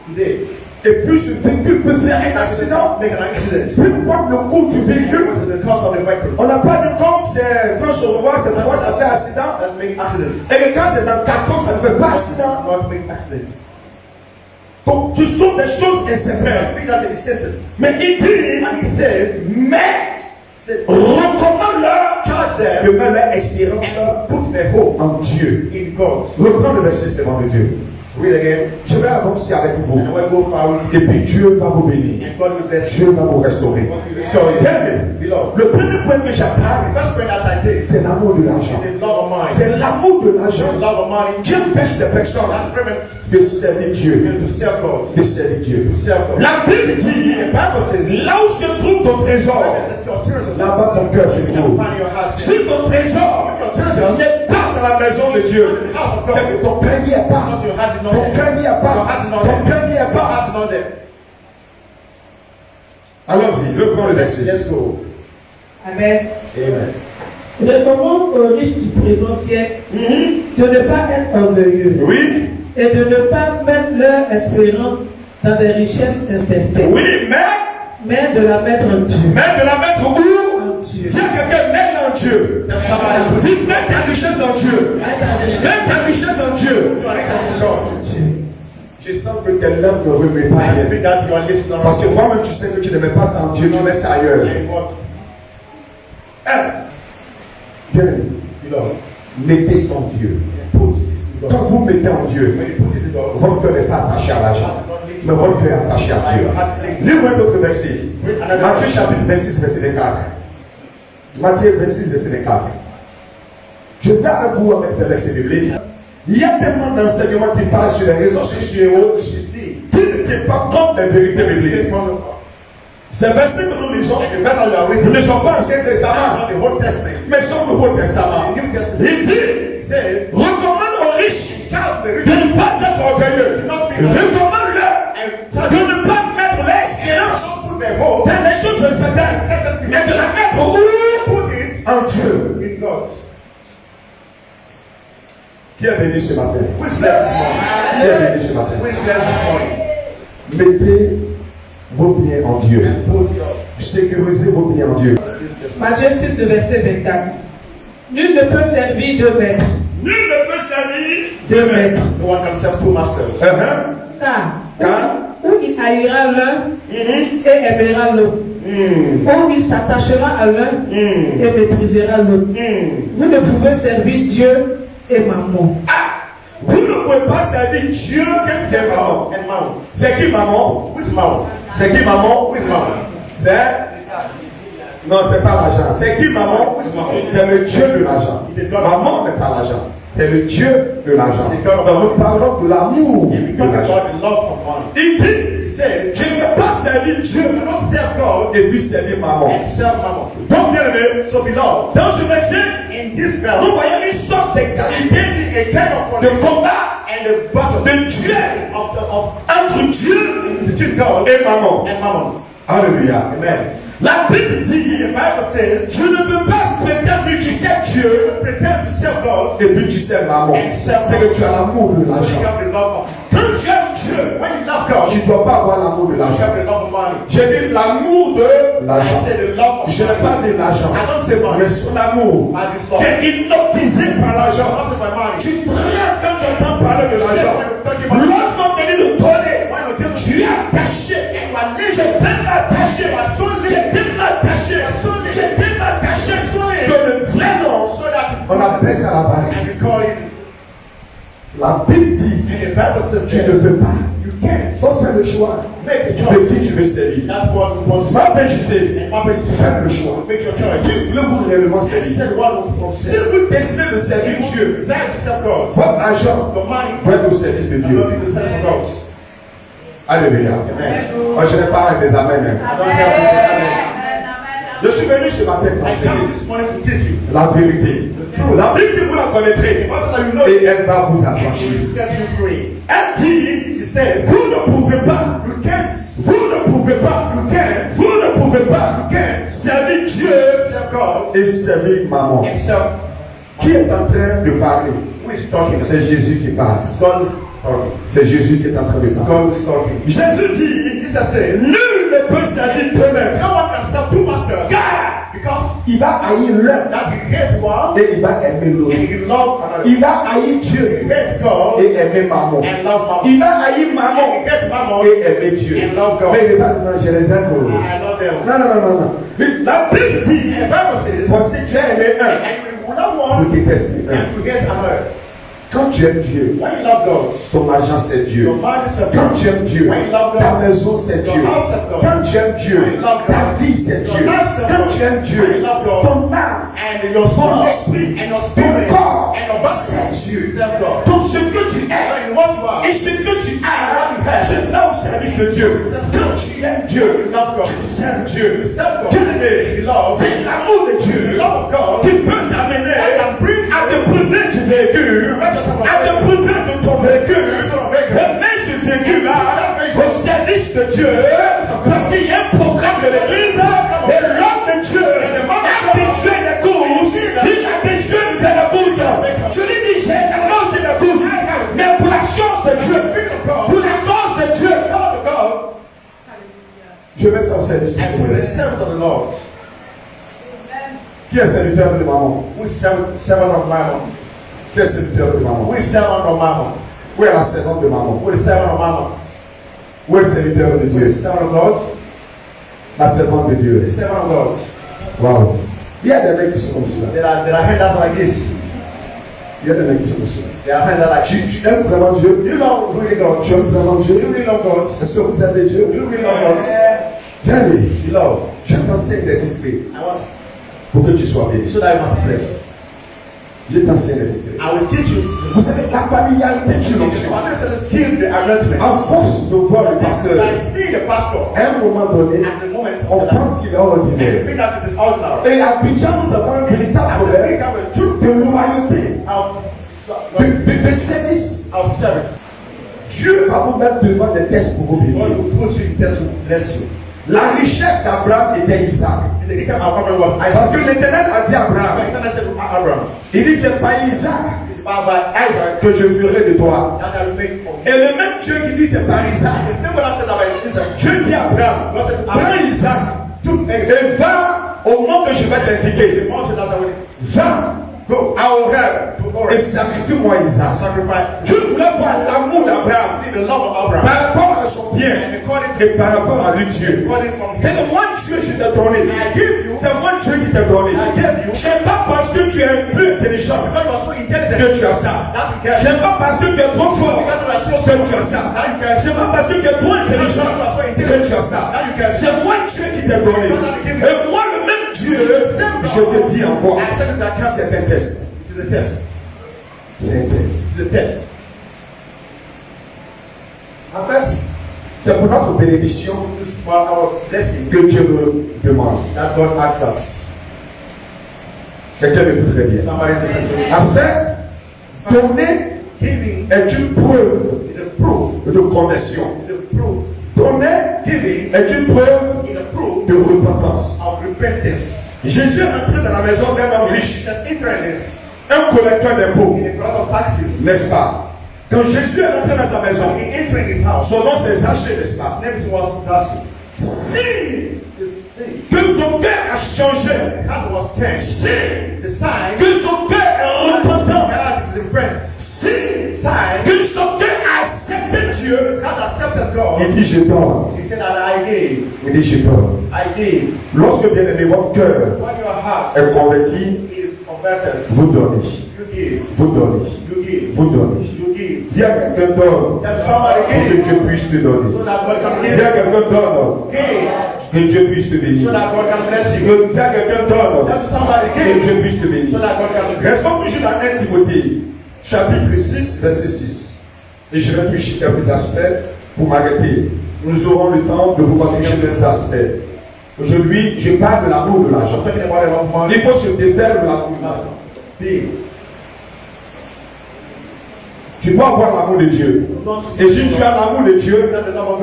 Today, et puis ce véhicule peut faire un accident. make an accident. Peu importe le coût du véhicule, What's the cost of the vehicle? on n'a pas de compte, c'est France au revoir, c'est pourquoi ça fait accident. That make accident. Et que quand c'est dans le carton, ça ne fait pas accident. Not make accident. Donc, ce sont des choses incertaines. I think that's a sentence. Mais il dit, And he said, recommande-leur charge de them, mettre leur espérance put their hope en Dieu. in God. Reprends le verset serment de Dieu. Read again. Je vais avancer avec vous. And we'll go far with Et puis Dieu va vous bénir. and God will bless Dieu you. va vous restaurer. God will restore you. Bien-aimé, Beloved, le premier point que the j'attaque, first point that I take is c'est l'amour de l'argent. the love of money. C'est l'amour de l'argent The love of money. qui empêche les personnes That prevent de servir Dieu. and to serve God. De servir Dieu. To serve God. La Bible dit, The Bible says, là où se trouve ton trésor, your treasures là-bas ton cœur se you trouve. find your heart. Si ton trésor If your treasures n'est pas dans la maison de Dieu, in the house of c'est God, que ton cœur n'y est pas. not your heart is not Ton there. cœur n'y est Your pas. heart is not Ton there. cœur n'y est Your pas. heart is not there. Allons-y, reprends le verset. Let's go. Amen. Amen. Recommande aux riches du présent siècle de ne pas être orgueilleux Oui, et de ne pas mettre leur espérance dans des richesses incertaines, oui, mais de la mettre en Dieu. mais de la mettre où? En Dieu. Dis à quelqu'un, mets en Dieu. Tell somebody, Dis, mets ta richesse en Dieu. Mets ta richesse Mets ta richesse en Dieu. put your riches in God. en Dieu. Je sens que tes lèvres ne remuent pas I bien. feel that your lips not Parce que toi-même, tu sais que tu ne mets pas ça en Dieu, tu mets ça ailleurs. and what? Bien, Beloved, mettez ça en Dieu. put this in Quand God. vous mettez en Dieu, When you put this in God, votre cœur n'est pas attaché à l'argent, mais votre cœur est attaché à Dieu. Livre un autre verset. Matthieu chapitre 26, verset 4. Matthieu 26, verset 4. Je vais avec vous avec des versets bibliques. Il y a tellement d'enseignements qui parlent sur les réseaux sociaux you see, qui ne tiennent pas compte des vérités bibliques. Ces versets que nous lisons and the better you are ne reading, sont pas Ancien Testament, not the Old Testament. mais sont Nouveau Testament. The New Testament. Il dit, He said, recommande aux riches child the de rich ne pas être orgueilleux. Recommande-leur and de child ne pas mettre l'espérance don't put their hope dans les choses incertaines, mais de la mettre où? put it En Dieu. in God. Qui est béni ce matin? Who is blessed this morning? Qui est béni ce matin? Who is blessed this morning? Mettez vos biens en Dieu. And put your Sécurisez vos biens en Dieu. Matthieu 6, le verset 24. Nul ne peut servir deux maîtres. Nul ne peut servir Deux maîtres. no one can serve two masters. Car ou il haïra l'un et aimera l'autre, ou il s'attachera à l'un et méprisera l'autre. Vous ne pouvez servir Dieu et maman. Vous ne pouvez pas servir Dieu et maman. And Mount. C'est qui maman? Who is Mount? C'est qui maman? Who is Mount? C'est... Non, c'est pas l'argent. C'est qui maman? Who is Mount? C'est le Dieu de l'argent. Maman n'est pas l'argent. C'est le Dieu de l'argent. Donc nous parlons de l'amour And we de talk l'argent. about the love of money. Il dit, He said, je ne peux pas servir Dieu you cannot serve God et puis servir maman. and serve mammon. Donc bien aimé, So beloved, dans ce verset, in this nous verse, voyons une sorte d'égalité, a kind of de conflict combat, and the battle de duel of entre Dieu between God et maman. and mammon. Alléluia. Amen. La Bible dit, The Bible says, je ne peux pas prétendre que tu sais Dieu pretend to serve God et puis tu sais maman. C'est que tu as l'amour de so you l'argent. have the love of. Quand tu aimes Dieu, When you love God, tu ne dois pas avoir l'amour de you l'argent. have the love of money. J'ai dit l'amour de I l'argent. say the love of Je n'ai pas dit l'argent, I don't say money. mais son amour. I this love. Tu es hypnotisé par I l'argent. don't say my money. Tu prends quand tu entends parler de l'argent. Lorsqu'on te dit de donner, When you tell tu es attaché. and you are Tu es lazy, tellement attaché. you are so Tu lazy, es tellement attaché. Tu es tellement attaché. you call it. La Bible dit ici, And the Bible says tu that ne peux pas. you can't. Faut faire le choix Make a de choice. qui tu veux servir. That's what we want to Ma say. belle, je sais, And my best is faire le choix. make your choice. Qui voulez-vous réellement He servir? said, what will Si say? vous décidez de servir You Dieu, desire to serve God. votre argent Your mind doit être au service de will Dieu. not be the serve of God. Alléluia. Amen. Moi, je n'ai pas des amens. Hein. I don't have Amen. Je suis venu ce matin pour I enseigner come this morning to teach you. la vérité. La vérité, vous la connaîtrez. What that you know, Et elle va vous and affranchir. she will set you free. Elle dit, She said, vous ne pouvez pas, you can't. vous ne pouvez pas, You can't. vous ne pouvez pas You can't servir Dieu serve God et servir maman. and serve. Qui est en train de parler? Who is talking? C'est Jésus qui parle. God is talking. C'est Jésus qui est en train de parler. God is talking. Jésus dit, Jesus said, nul ne peut servir deux-mêmes. no one can serve two masters. Car Because il va haïr l'un that he hates one et il va aimer and l'autre. he loves another. Il va haïr Dieu He hates God et aimer maman. and love mammon. Il va haïr And maman he hates mammon et aimer Dieu. and love God. Mais il va non, je les aime. I love them. Non, non, non, non, non. La Bible dit, And the Bible says, voici tu as aimé un, and you will not vous want détestez un. and you hate another. Quand tu aimes Dieu, When you love God, ton argent c'est Dieu. your mind is served. Quand tu aimes Dieu, When you love ta God, maison c'est Dieu. Quand tu aimes Dieu, ta vie c'est Dieu. Quand tu aimes Dieu, ton âme, and your ton soul esprit, and your ton spirit corps, and your body c'est Dieu. serve God. Donc ce que tu es When what you are, et ce que tu as, c'est là au service de Dieu. Quand tu aimes Dieu, you love God. tu sers Dieu. You serve God. Bien-aimé, You love. c'est l'amour de Dieu The love of God qui peut t'amener can bring à te priver du véhicule, à te priver de ton véhicule, et mettre ce véhicule-là au service de Dieu, parce qu'il y a un programme de l'église, et l'homme de Dieu a besoin de courses, il a besoin de faire la course. Tu lui dis, j'ai tellement aussi la course, mais pour la chance de Dieu, pour la cause de Dieu, je vais s'en servir. and with the servant of the Lord, Qui est serviteur de maman? who is servant of Mammon, Qui est serviteur de maman? who is servant of Mammon, Où est la servante de maman? who is servant of Mammon, Où est le serviteur de who Dieu? is servant of God, La servante de Dieu. the servant of God. Waouh. Il y a des mecs qui sont comme cela. That are handed out like this. Il y a des mecs qui sont comme cela. They are handed out like this. Tu aimes vraiment Dieu? You love really God. Tu aimes vraiment You Dieu? really love God. Est-ce que vous aimez Dieu? You really love God. Viens lui. You love. Je t'enseigne des secrets I want pour que tu sois béni. so that you must be blessed. Je t'enseigne des secrets. I will teach you. Vous savez, la familiarité tue I l'onction. want to kill the announcement. À force de voir le pasteur, I see the pastor à un moment donné, at the moment on of the life. pense qu'il est And you ordinaire. think that it's ordinary. Et à Abidjan, nous avons un véritable I problème think I'm a true de loyauté, de service. of service. Dieu va vous mettre devant des tests pour vous God bénir. will put you in test to bless you. La richesse d'Abraham était Isaac. In the return of Abraham was Parce Isaac. que l'Éternel a dit à Abraham, But then I said to Abraham, il dit, c'est par Isaac it's by Isaac que je ferai de toi. that I will make for you. Et le même Dieu qui dit c'est par Isaac, The same one I said about Isaac. Dieu dit à Abraham, God said, prends Isaac took Isaac. et va au mont que je vais t'indiquer. The mountain that I will Va à Horeb et sacrifie-moi Isaac. sacrifice. Dieu voulait voir l'amour d'Abraham See the love of Abraham. par rapport à son bien And according et par rapport à lui Dieu. according from C'est him. que moi Dieu je t'ai donné. I give you. C'est moi Dieu qui t'a donné. I gave you. C'est pas parce que tu es plus intelligent Because you are so intelligent. que tu as ça. That you get. C'est pas parce que tu es trop fort Because you are so que tu as ça. Now you get. C'est pas parce que tu es trop intelligent que tu as ça. Now you get. C'est moi Dieu qui t'a donné. Et moi le même Dieu, je te dis encore, I said that cancer. c'est un test. It is a test. C'est un test. It is a test. En fait, c'est pour notre bénédiction This is for our blessing que Dieu nous demande. that God asked us. Quelqu'un m'écoute très bien. Somebody listen to me. En fait, donner Giving est une preuve is a proof. de conversion. Is a proof. Donner Giving est une preuve is a proof de repentance. of repentance. Jésus est entré dans la maison d'un homme riche, It's an interest un collecteur d'impôts, in a crowd of taxes. n'est-ce pas? Quand Jésus est entré dans sa maison, He entered his house. son nom c'est Zachée, n'est-ce pas? His name was Darcy. Signe The sign que son cœur a changé, that was turned. signe The sign que son cœur est repentant, that is in prayer. signe Sign que son cœur a accepté Dieu. that accepted God. Il dit je donne, He said that I gave. il dit je donne. I gave. Lorsque bien aimé votre cœur When your heart est converti, is converted, vous donnez. you give. Vous donnez. You give. Vous donnez. You give. Dis à quelqu'un donne Tell somebody pour que give. Dieu puisse te donner. So that God can Dis à give. quelqu'un donne Give. que Dieu puisse te So bénir. that God can bless you. Dis à quelqu'un donne Tell somebody que give. Dieu puisse te bénir. So that God can bless you. Restons toujours dans 1 Timothée, chapitre 6, verset 6. Et je vais toucher quelques aspects pour m'arrêter. Nous aurons le temps de vous montrer quelques aspects. Aujourd'hui, je parle de l'amour de l'argent. Talking about a lot of money. Il faut se défaire de l'amour de l'argent. Big. Tu dois avoir l'amour de Dieu. Et si tu as l'amour de Dieu,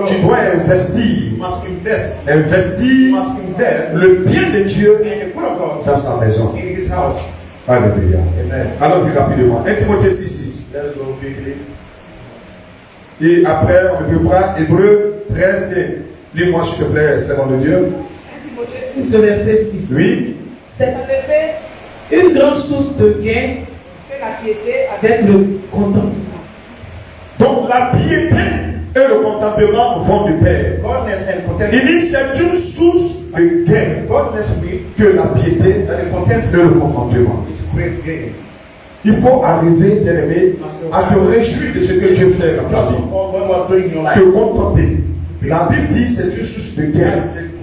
tu dois investir. You must invest. You Investir must invest le bien de Dieu in the good of God dans sa maison. in His house. Alléluia. Amen. Allons-y rapidement. 1 Timothée 6, Let's go quickly. 6. Et après, on reprend Hébreux 13, 5. Lis-moi s'il te plaît, servant de Dieu. 1 Timothée 6, le verset 6. Oui. C'est en effet une grande source de gain que la piété avec le contentement. Donc la piété et le contentement vont de pair. Godness and Il contentment. dit c'est une source de gain Godness with que la piété that the et contentment le contentement. is great gain. Il faut arriver, bien-aimé, à te réjouir de ce que Dieu fait dans ta Because vie. of all God was doing in your life. Te contenter. La Bible dit c'est une source de gain.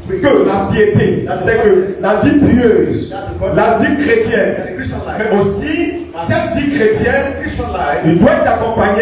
Que la piété, c'est que la vie pieuse, la vie chrétienne, And the Christian life. mais aussi cette vie chrétienne, Christian life il doit être accompagnée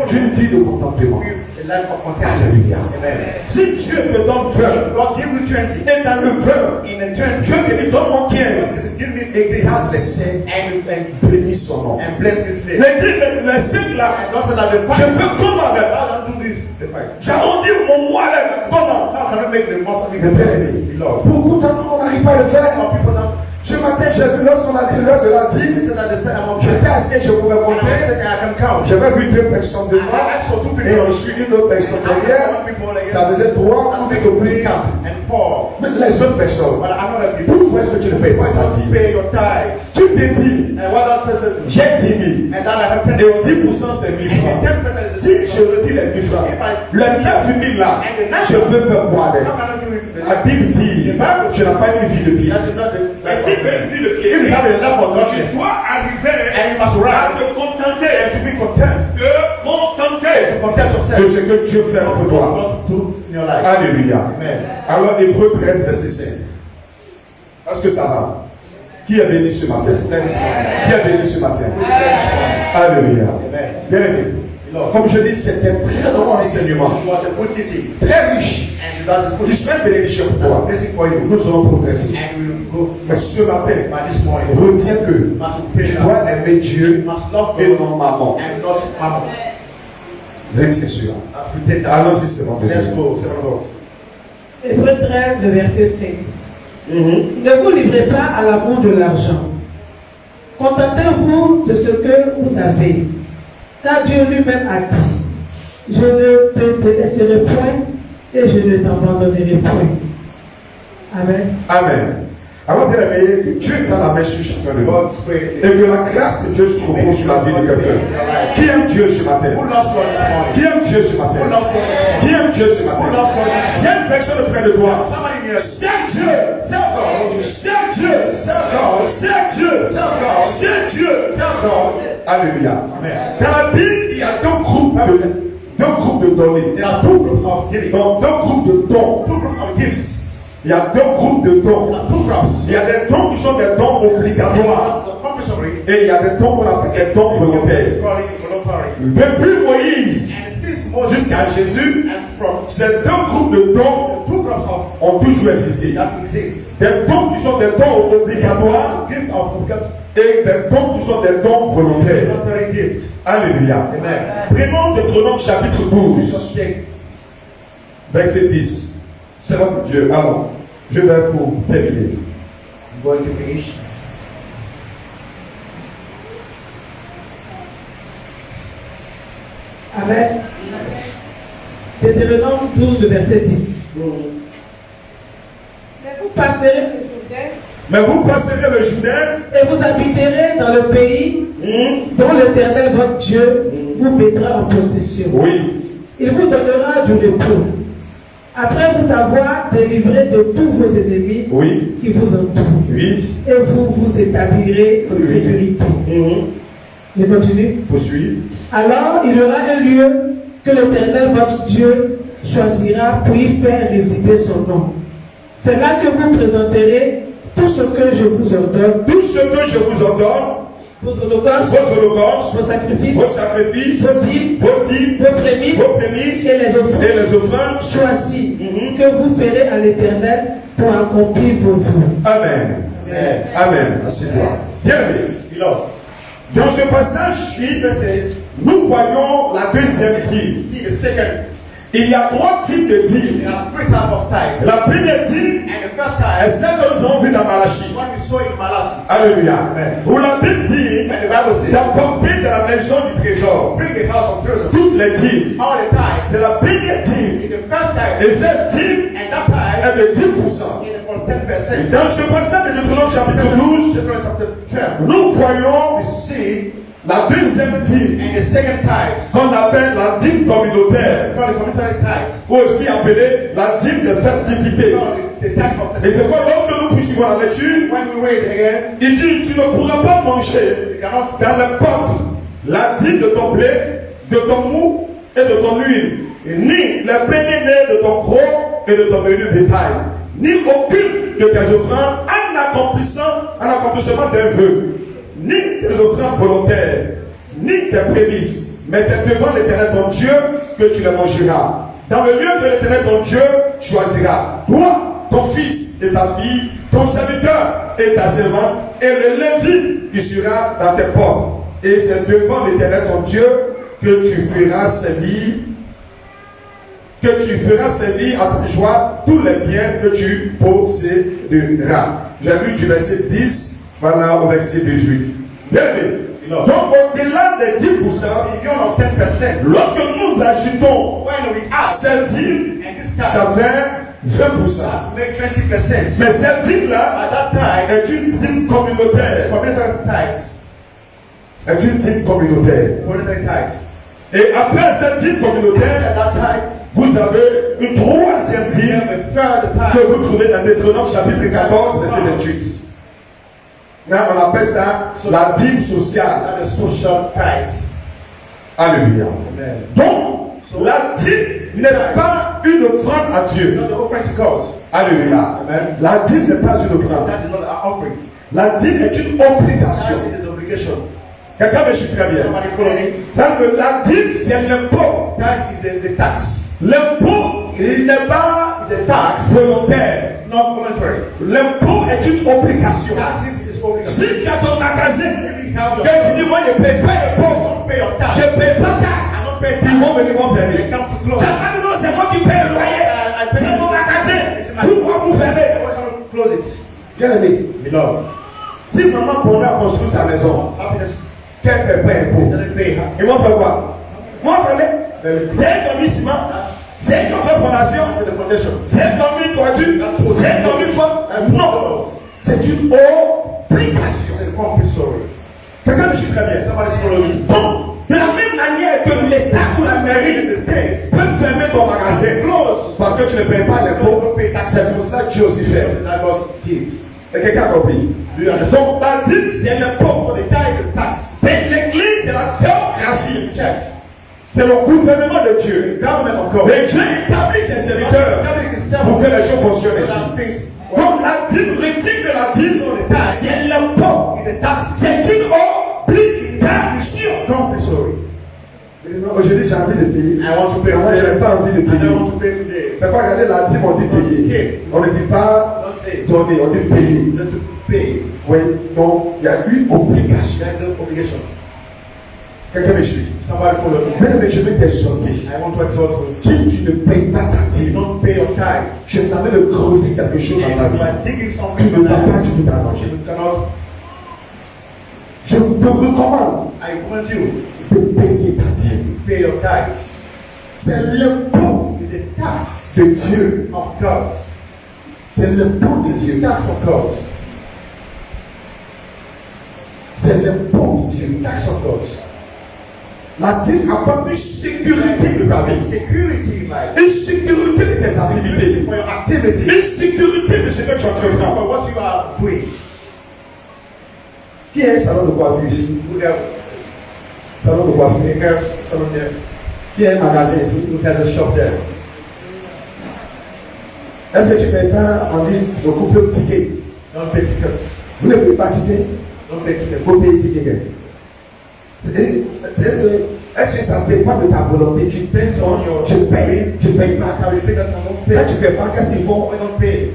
d'une vie de contemplation. with a life of contentment. Alléluia. Amen. Si Dieu te donne 20, God give you 20. et dans le 20, In the 20, Dieu te dit donne-moi 15, give me et 15 garde les saints, and bénis son nom. bless His name. Les saints là, And God said that the je fight. fais comment avec? How do you do this? The fight. J'arrondis mon mois avec comment? How can we make the most of it? Mais bien aimé, Beloved. beaucoup d'entre nous on n'arrive pas à le faire. Some people now. Ce matin, j'ai vu lorsqu'on a dit l'heure de la He dîme, said that the stand among j'étais assis et je pouvais and I compter. said that I can count. J'avais vu 2 personnes de moi I saw 2 et people. ensuite une autre personne derrière. Ça faisait 3 ou de plus 4. And 4. Mais les autres personnes, But another people. pourquoi est-ce que tu ne payes pas ta Don't dîme? pay your tithes. Tu t'es dit, And what God says, j'ai 10 000 and that I have 10%. et 10% c'est 1000 francs. And 10% is Si je retire les 1000 francs, les 9 000 là, je peux faire quoi avec? How can I do it? La Bible dit, tu n'as pas une vie de pied. That's not the. Mais si tu as une vie de pied, If you have a love for God, tu dois arriver and you must à rise te contenter, and to be content. te contenter Content de yourself. ce que Dieu fait pour toi. God do in your life. Alléluia. Amen. Alors, Hébreux 13, verset 5. Est-ce que ça va? Qui est béni ce matin? Qui est béni ce matin? Alléluia. Amen. Bien aimé. Comme je dis, c'était un très bon enseignement, It was a good teaching. très riche, And that is qui good. soit bénéficieux pour toi. Blessing for you. Nous allons progresser. And we will go. Mais ce matin, By this morning, retiens que you must pray tu now. dois aimer Dieu You must love et God non maman. and not mammon. Retiens cela. Repeat that. Allons-y, c'est bon. Let's go, servant of God. Hébreux 13, le verset 5. Ne vous livrez pas à l'amour de l'argent. Contentez-vous de ce que vous avez. Car Dieu lui-même a dit, je ne te laisserai point et je ne t'abandonnerai point. Amen. Amen. Alors, bien aimé, que Dieu est à la main sur chacun de nous. God's prayer. Et que la grâce de Dieu se repose sur la vie de quelqu'un. Qui aime Dieu ce matin? Who loves God this morning? Qui aime Dieu ce matin? Who loves God this Qui morning? aime Dieu ce Who matin? loves God this morning? Tiens une personne près de toi. Somebody near. C'est Dieu. Serve God. C'est Dieu. Serve God. C'est Dieu. Serve God. C'est Dieu. Serve God. Alléluia. Amen. Dans la Bible, il y a deux groupes de donnés. There are 2 groups of giving. Donc, deux groupes de dons. 2 groups of gifts. Il y a deux groupes de There dons. are 2 groups. Il y a des dons qui sont des dons obligatoires. That's the compulsory. Et il y a des dons qu'on appelle des dons volontaires. Calling voluntary. Depuis Moïse And since Moses jusqu'à Jésus, and from ces deux groupes de dons the 2 groups of ont toujours existé. that exist. Des dons qui sont des dons obligatoires Gift of et des dons qui sont des dons volontaires. voluntary gift. Alléluia. Amen. Prenons Deutéronome chapitre 12, Just take verset 10. C'est notre Dieu. Alors, je vais pour terminer. I'm going to finish. Amen. Deutéronome 12, le verset 10. Mais vous passerez le Jourdain Mais vous passerez le Jourdain et vous habiterez dans le pays dont l'Éternel, votre Dieu, vous mettra en possession. Oui. Il vous donnera du repos. Après vous avoir délivré de tous vos ennemis Oui. qui vous entourent. Oui. Et vous vous établirez en sécurité. Je continue. Poursuis. Alors il y aura un lieu que l'Éternel votre Dieu choisira pour y faire résider son nom. C'est là que vous présenterez tout ce que je vous ordonne. Tout ce que je vous ordonne, Vos holocaustes, vos sacrifices, vos dîmes, vos prémices et les offrandes choisies que vous ferez à l'Éternel pour accomplir vos vœux. Amen. Amen. Amen. Assieds-toi. Bien aimé. Beloved, Dans ce passage-ci, nous voyons la deuxième dîme. see the second. Il y a 3 types de dîmes. There are 3 types of tithes. La première dîme And the first est tithe, celle que nous avons vue dans Malachie. what we saw in Malachi. Alléluia. Amen. Où la Bible dit And the Bible says, d'apporter de la maison du trésor bring the house of treasure. toutes les dîmes. All the tithes. C'est la première dîme. In the first tithe, Et cette dîme and that tithe est de 10%. is for 10%. Dans ce passage de Deutéronome chapitre 12, Deuteronomy chapter 12. nous voyons We see la deuxième dîme and the second tithe, qu'on appelle la dîme communautaire, called the communitary tithes, ou aussi appelée la dîme de festivité. called the tithe of Et c'est the quoi lorsque nous poursuivons la lecture, when we read again, il dit tu ne pourras pas manger we cannot dans n'importe la dîme de ton blé, de ton mou et de ton huile, ni les premiers-nés de ton gros et de ton menu bétail, ni aucune de tes offrandes en accomplissement d'un vœu, ni tes offrandes volontaires, ni tes prémices, mais c'est devant l'Éternel ton Dieu que tu les mangeras. Dans le lieu que l'Éternel ton Dieu choisira, toi, ton fils et ta fille, ton serviteur et ta servante, et le Lévite qui sera dans tes portes. Et c'est devant l'Éternel ton Dieu que tu feras servir à ta joie tous les biens que tu posséderas. J'ai lu du verset 10, voilà au verset 18. Bien aimé. Donc au-delà des 10%, beyond of 10%. lorsque nous agitons When we ask, cette dîme, and this ça tithe fait 20%. make 20%. Mais cette dîme-là At that tithe, est une dîme communautaire. communitary tithes, Est une dîme communautaire. communitary tithes. Et après cette dîme communautaire, At that tithe, vous avez une troisième we dîme have a third que tithe. vous trouvez dans Deutéronome chapitre 14, verset 28. Là, on appelle ça la dîme sociale. That is social tithes. Alléluia. Amen. Donc, la dîme n'est pas une offrande à Dieu. Not the offering to God. Alléluia. Amen. La dîme n'est pas une offrande. That is not an offering. La dîme est une obligation. That is an obligation. Quelqu'un me suit très bien. Somebody follow me. La dîme, c'est l'impôt. That is the tax. L'impôt, il n'est pas The tax, volontaire. not voluntary. L'impôt est une obligation. Taxes is obligation. Si tu as ton magasin, If you have que tu dis, moi je ne paye pas l'impôt, don't pay your tax. je ne paye pas taxe, I don't pay ils vont tax. venir m'enfermer. They come to Tu close. n'as pas dit non, c'est moi qui paye le loyer. C'est mon magasin. Pourquoi vous fermez? Why can't you close it? Bien aimé, Beloved, si maman Bonheur a construit sa maison, happiness qu'elle ne paye pas l'impôt, doesn't pay her. ils vont faire quoi? Moi, c'est un commis ciment, c'est un qui fait fondation, That's the foundation. c'est un commis toiture, c'est un commis quoi? Non, c'est une obligation. It's a compulsory. Quelqu'un me suit très bien. Somebody's following. Donc, de la même manière que l'État ou la mairie The state peut fermer ton magasin close. parce que tu ne payes pas l'impôt, c'est pour ça que Dieu aussi fait. That was did. Et quelqu'un a compris. Do you understand? Donc, la dîme, c'est l'impôt. So the tithe is tax. Mais l'Église, c'est la théocratie. Check. C'est le gouvernement de Dieu. The government of God. Mais Dieu établit ses serviteurs Government is pour que separate. les choses fonctionnent So ainsi. that things Donc, la dîme, retire de la dîme, c'est l'impôt. is a tax. C'est une obligation. Compulsory. Aujourd'hui, j'ai envie de payer. I want to pay. Moi, je n'ai pas envie de I don't payer. want to pay today. C'est pas regarder la dîme, on dit payer. On ne dit pas Don't say. donner, on dit payer. You have to pay. Oui, donc il y a une obligation. That is an obligation. Quelqu'un me suit. Somebody follow me. Mais je vais t'exhorter. I want to exhort you. Si tu ne payes pas ta You dîme, don't pay your tithes. tu es en train de creuser quelque chose dans ta And you vie. are digging Tu something ne in vas pas life. du tout t'arranger. You cannot. Je te recommande I recommend you de payer ta dîme. to pay your tithes. C'est l'impôt It's a tax de Dieu. of God. C'est l'impôt de Dieu. Tax of God. C'est l'impôt de Dieu. Tax of God. La dîme apporte une sécurité de ta vie. Security, like Une sécurité de tes activités. for your activity, Une sécurité de ce que tu entreprends. for what you are doing. Qui est un salon de coiffure ici? Who there- salon de coiffure. A hair salon there. Qui a un magasin ici? Who has a shop there? Est-ce que tu ne payes pas en ligne de couper le ticket? Don't pay tickets. Vous ne payez pas ticket? Don't pay tickets. Vous payez ticket. Est-ce que ça ne dépend de ta volonté? Tu payes, tu payes pas. Now we pay that and don't Quand pay. tu ne payes pas, qu'est-ce qu'ils font? We don't pay.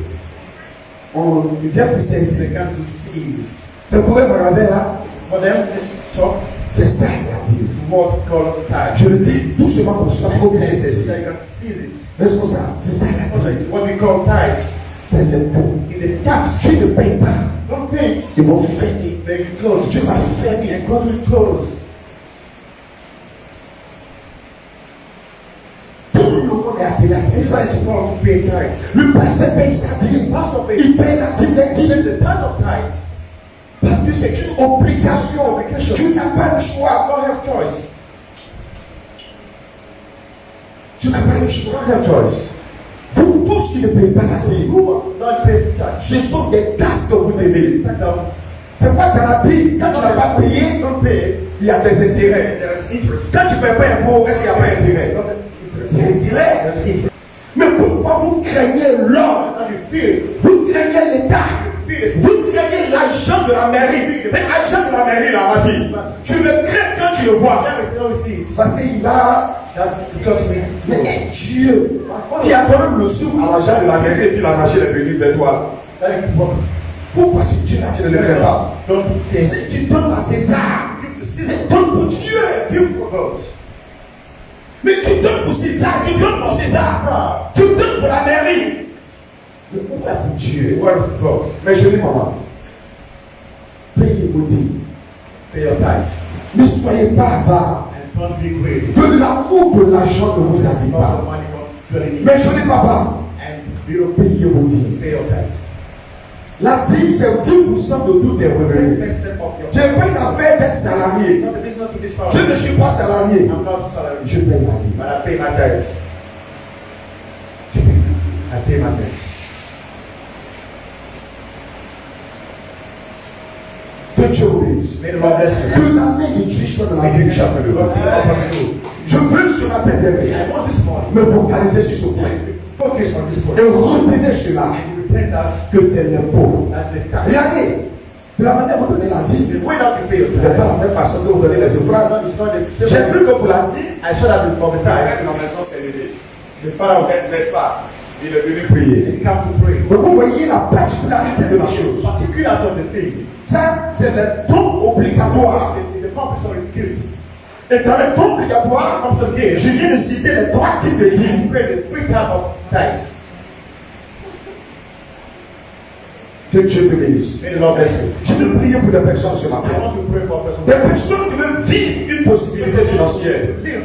On vient pour They saisir. come to seize. C'est pour un magasin là, For them, this shop c'est ça la dit. is what called tithe. Je le dis doucement pour cela, pour que je So saisisse. that you can seize it. Responsable, c'est ça la Also, dit. it's what we call tithe. C'est l'impôt. In the tax, Tu ne payes pas, don't pay it. ils vont fermer. They will close. Tu vas fermer. And God will close. Tout le monde est appelé à payer This ça. is called to pay tithes. Le pasteur paye sa dîme. Pastor pays. Il paye la dîme des dîmes. The tithe of tithes. Parce que c'est une obligation. Tu n'as pas le I choix. don't have choice. Tu n'as pas le I choix. don't have choice. Vous tous qui ne payez pas la dîme, Who don't pay tithes? ce sont des tasses que vous devez. Tithe down. C'est pas dans la Bible. Quand tu n'as pas payé, Don't pay. il y a des intérêts. There is interest. Quand tu ne payes pas un impôt, est-ce qu'il n'y a pas d'intérêt? Not interest. Il y a intérêt. There's interest. Mais pourquoi vous craignez l'homme? And you feel. Vous craignez l'État? You feel it. Vous craignez l'agent de la mairie? Mais l'agent de la mairie, là, ma fille, tu le crains quand tu le vois. Everything always see it. Parce qu'il va. That's because we. Mais Dieu qui a donné le souffle à l'agent de la mairie et puis la machine est venue vers toi. That is what. Pourquoi ce Dieu-là, tu ne le crains pas? Don't say. Si tu donnes à César, Give to mais Caesar. donne pour Dieu. Give for God. Mais tu donnes pour César, tu donnes pour César. Tu donnes pour la mairie. Mais pourquoi pour Dieu? Word of God. Mais je dis, maman, payez vos dîmes. Pay your tithes. Ne soyez pas avares. And don't be greedy. Que l'amour de l'argent ne vous habite Not pas. the money God dwelling in. Mais je dis, papa, And be obedient. payez vos dîmes. Pay your tithes. La dîme, c'est 10% de tous tes revenus. 10% of your. Je paye l'affaire d'être salarié. Not the business to be Je salary. ne suis pas salarié. I'm not a salary. Je paye la dîme. But I pay my tithes. Je paye la dîme. I pay my tithes. Que Dieu vous bénisse. May the Lord bless you. Que la main de Dieu soit dans la vie de chacun de vous. God be upon you. Je veux ce matin bien I want this morning. me focaliser sur ce point. Focus on this point. Et retenez cela, And you repent that que c'est l'impôt. as the tax. Regardez, de la manière dont vous donnez la dîme, The way that you pay your ce n'est pas tithe. la même façon que vous donnez les offrandes. It's not the J'ai same. vu que pour la dîme, I saw that for the tithe. la maison s'est levée. The father of N'est-ce pas? Il est venu prier. he come to pray. Donc vous voyez la particularité de la chose. Particular of the thing. Ça, c'est le don obligatoire. The compulsory gift. Et dans le don obligatoire, Compulsory gift. je viens de citer les trois types de You dîmes. pray the three types of tithes. Que Dieu te bénisse. May the Lord bless you. Je veux prier pour des personnes ce I matin. want to pray for a person. Des personnes qui veulent vivre une possibilité financière. Live.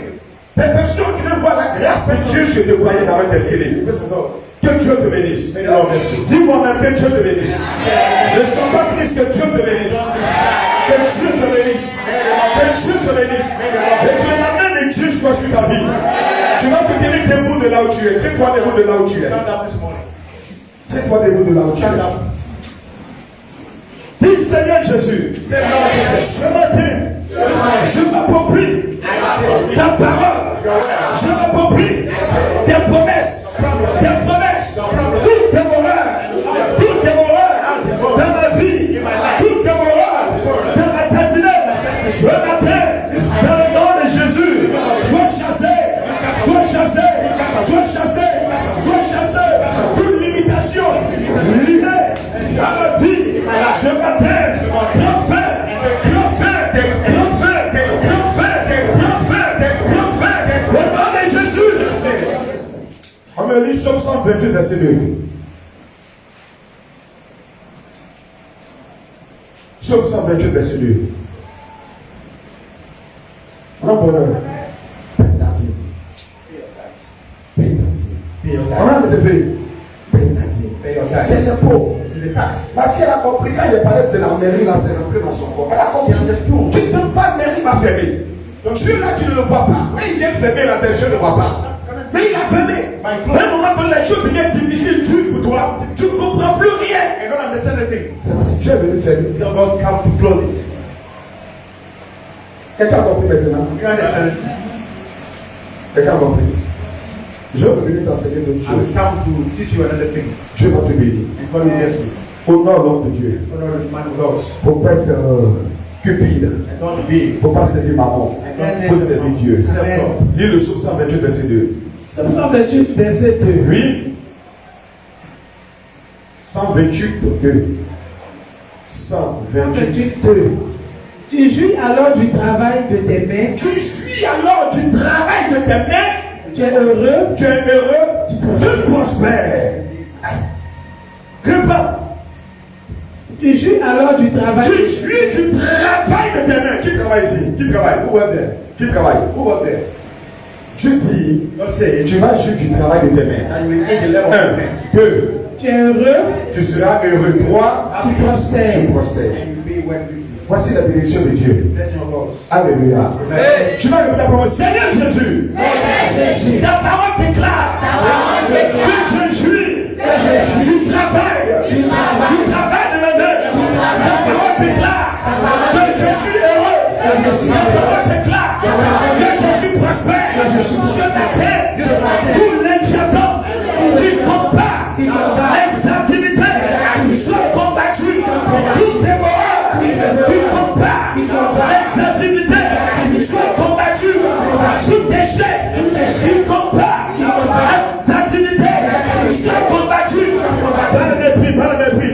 Des personnes qui veulent voir la grâce de Dieu se déployer dans votre esprit. Praise God. Que Dieu te bénisse. May the Lord bless you. Dis moi-même que Dieu te bénisse. Ne sois pas triste, que Dieu te bénisse. Que Dieu te bénisse. Que Dieu te bénisse. Et que la main de Dieu soit sur ta vie. Tu vas te tenir debout de là où tu es. Tiens-toi debout de là où tu es. Stand up this morning. Tiens-toi debout de là où tu Stand es. up. Dis Seigneur Jésus, Say, Lord Jesus. ce matin, je m'approprie ta parole. Je m'approprie tes promesses. Tes promesses. Toutes tes horreurs. Toutes tes horreurs dans ma vie. Toutes tes horreurs dans ma destinée. Ce matin, dans le nom de Jésus, sois chassé. Sois chassé. Sois chassé. Sois chassé. Toute limitation liée à ma vie. Ce matin, prends fin. Prends fin. Prends fin. Prends fin. Prends fin. Prends fin. Au nom de Jésus. On me lit Somme 128, verset 2. Somme 128, verset 2. En bonheur. Paye ta dîme. Paye ta dîme. Pay your On tithes. a le fait. Paye ta dîme. Pay your C'est tithes. l'impôt. It's the tax. Ma fille, elle a compris quand il parlait de la mairie, là, c'est rentré dans son corps. Elle a compris. Tu ne donnes pas, mairie va fermer. Donc celui-là, tu ne le vois pas. Mais il vient fermer la tête, je ne le vois pas. Mais il a fermé. À un moment donné, les choses deviennent difficiles, dures pour toi. Tu ne comprends plus rien. I don't understand the thing. C'est parce que tu es venu fermer. God come to close it. Quelqu'un a compris maintenant? Quelqu'un a compris? Je vais venir t'enseigner d'autres choses. Dieu va te bénir. Honore l'homme de Dieu. Faut pas être cupide. Faut pas servir maman. Faut servir Dieu. Lis le psaume 128 verset 2. Psaume 128 verset 2. Oui. 128 2. 128 2. Tu jouis alors du travail de tes mains. Tu jouis alors du travail de tes mains. Tu es heureux. Tu es heureux. Tu prospères. Répète. Tu jouis alors du travail. Tu jouis du travail de tes mains. Qui travaille ici? Qui travaille? Où va-t-elle? Qui travaille? Où va-t-elle? Dieu dit, tu vas jouir du travail de tes mains. 1, 2. Tu es heureux. Tu seras heureux. 3. Tu prospères. Tu prospères. Voici la bénédiction de Dieu. Alléluia. Tu vas répéter pour moi, Seigneur Jésus. Ta parole déclare que je jouis du travail de mes mains. Ta parole déclare que je suis heureux. Ta parole déclare que je suis prospère. Ce matin, tous les diables qui combattent les activités soient combattus. Tous les morts qui combattent les activités soient combattus. Tout déchet qui combat les activités soient combattus. Par le mépris, par le mépris.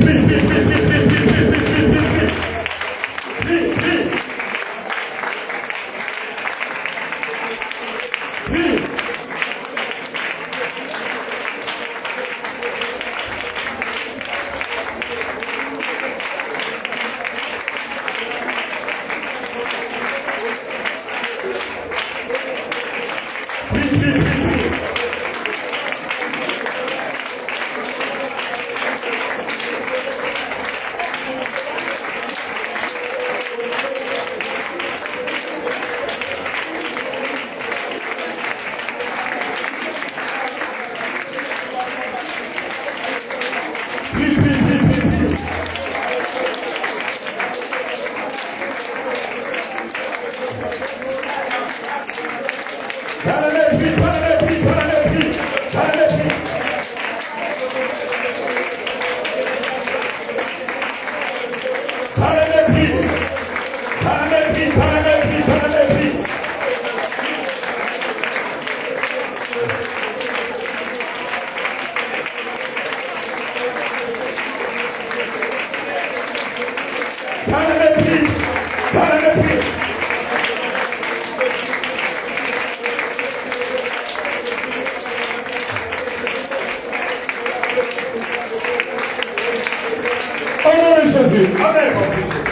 Jésus. Amen.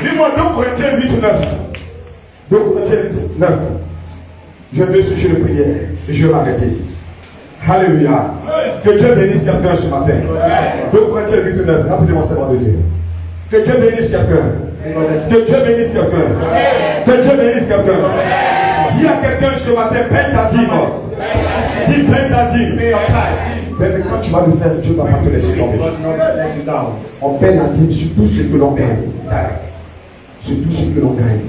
Dis-moi 2 Corinthiens 8 ou 9. 2 Corinthiens 9. Je vais suivre de prière et je vais m'arrêter. Alléluia. Que Dieu bénisse quelqu'un ce matin. 2 Corinthiens 8 ou 9. Rappelez-moi seulement de Dieu. Que Dieu bénisse quelqu'un. Que Dieu bénisse quelqu'un. Que Dieu bénisse quelqu'un. Dis à quelqu'un ce matin, paie ta dîme. Dis, paie ta dîme. Mais quand tu vas le faire, Dieu va pas te laisser tomber. On paie la dîme sur tout ce que l'on gagne. Sur tout ce que l'on gagne.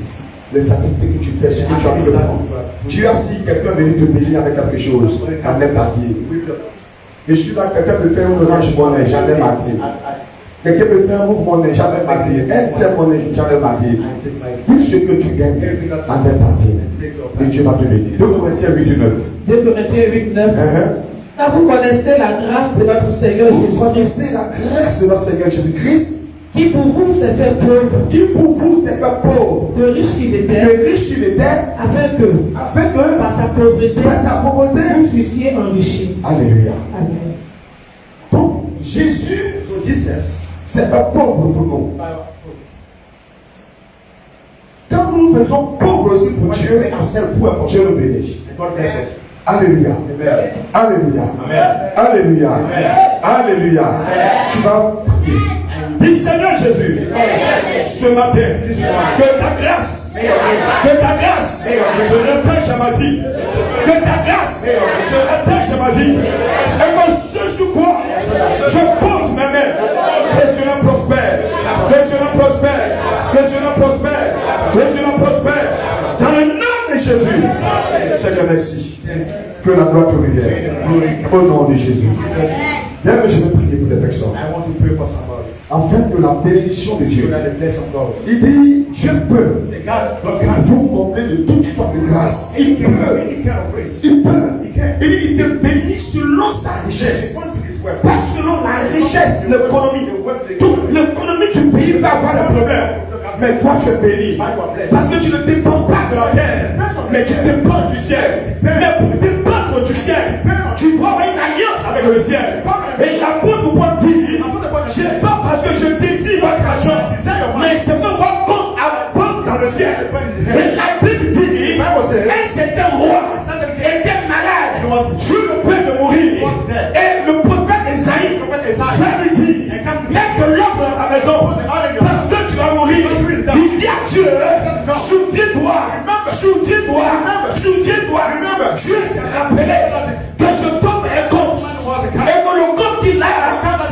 Les activités que tu fais, ce que tu as entreprendre. Dieu a si quelqu'un venu te bénir avec quelque chose, j'enlève la dîme. Je suis là, quelqu'un peut faire un orange monnaie, j'enlève ma dîme. Quelqu'un peut faire un mouvement monnaie, j'enlève ma dîme. Un tel monnaie, j'enlève ma dîme. Tout ce que tu gagnes, enlève ta dîme. Et Dieu va te bénir. 2 Corinthiens 8, 9. 2 Corinthiens 8, 9. Car vous connaissez la grâce de notre Seigneur Jésus. Vous connaissez la grâce de notre Seigneur Jésus-Christ. Qui pour vous s'est fait pauvre. Qui pour vous s'est fait pauvre. De riche qu'il était. De riche qu'il était. Afin que par sa pauvreté, vous fussiez enrichis. Alléluia. Amen. Donc, Jésus s'est fait pauvre pour nous. Quand nous faisons pauvre aussi pour Dieu, Dieu nous bénit. Alléluia. Alléluia. Alléluia. Alléluia. Tu vas prier. Dis Seigneur Jésus, ce matin, que ta grâce, je l'attache à ma vie. Que ta grâce, je l'attache à ma vie. Et que ce sur quoi je pose mes mains, que cela prospère, que cela prospère, que cela prospère, que cela prospère. Dans le nom Seigneur, merci. Que la gloire te revienne. Au nom de Jésus. Bien que je vais prier pour des personnes. Afin que la bénédiction de Dieu. Il dit, Dieu peut vous combler de toutes sortes de grâces. Il peut. Il peut. Il dit, il te bénit selon sa richesse. Pas selon la richesse de l'économie. L'économie du pays peut avoir des problèmes. Mais toi tu es béni. Parce que tu ne dépends pas de la terre. Mais tu dépends du ciel. Mais pour dépendre du ciel, tu dois avoir une alliance avec le ciel. Et l'apôtre Paul dit, ce n'est pas parce que je désire votre argent, mais c'est que votre compte abonde dans le ciel. Et la Bible dit, un certain roi était malade sur le point de mourir. Et le prophète Esaïe va lui dire, mets de l'ordre dans ta maison, parce que tu vas mourir. Il dit à Dieu, souviens-toi, souviens-toi, souviens-toi. Dieu s'est rappelé que ce homme est compte. Et que le compte qu'il a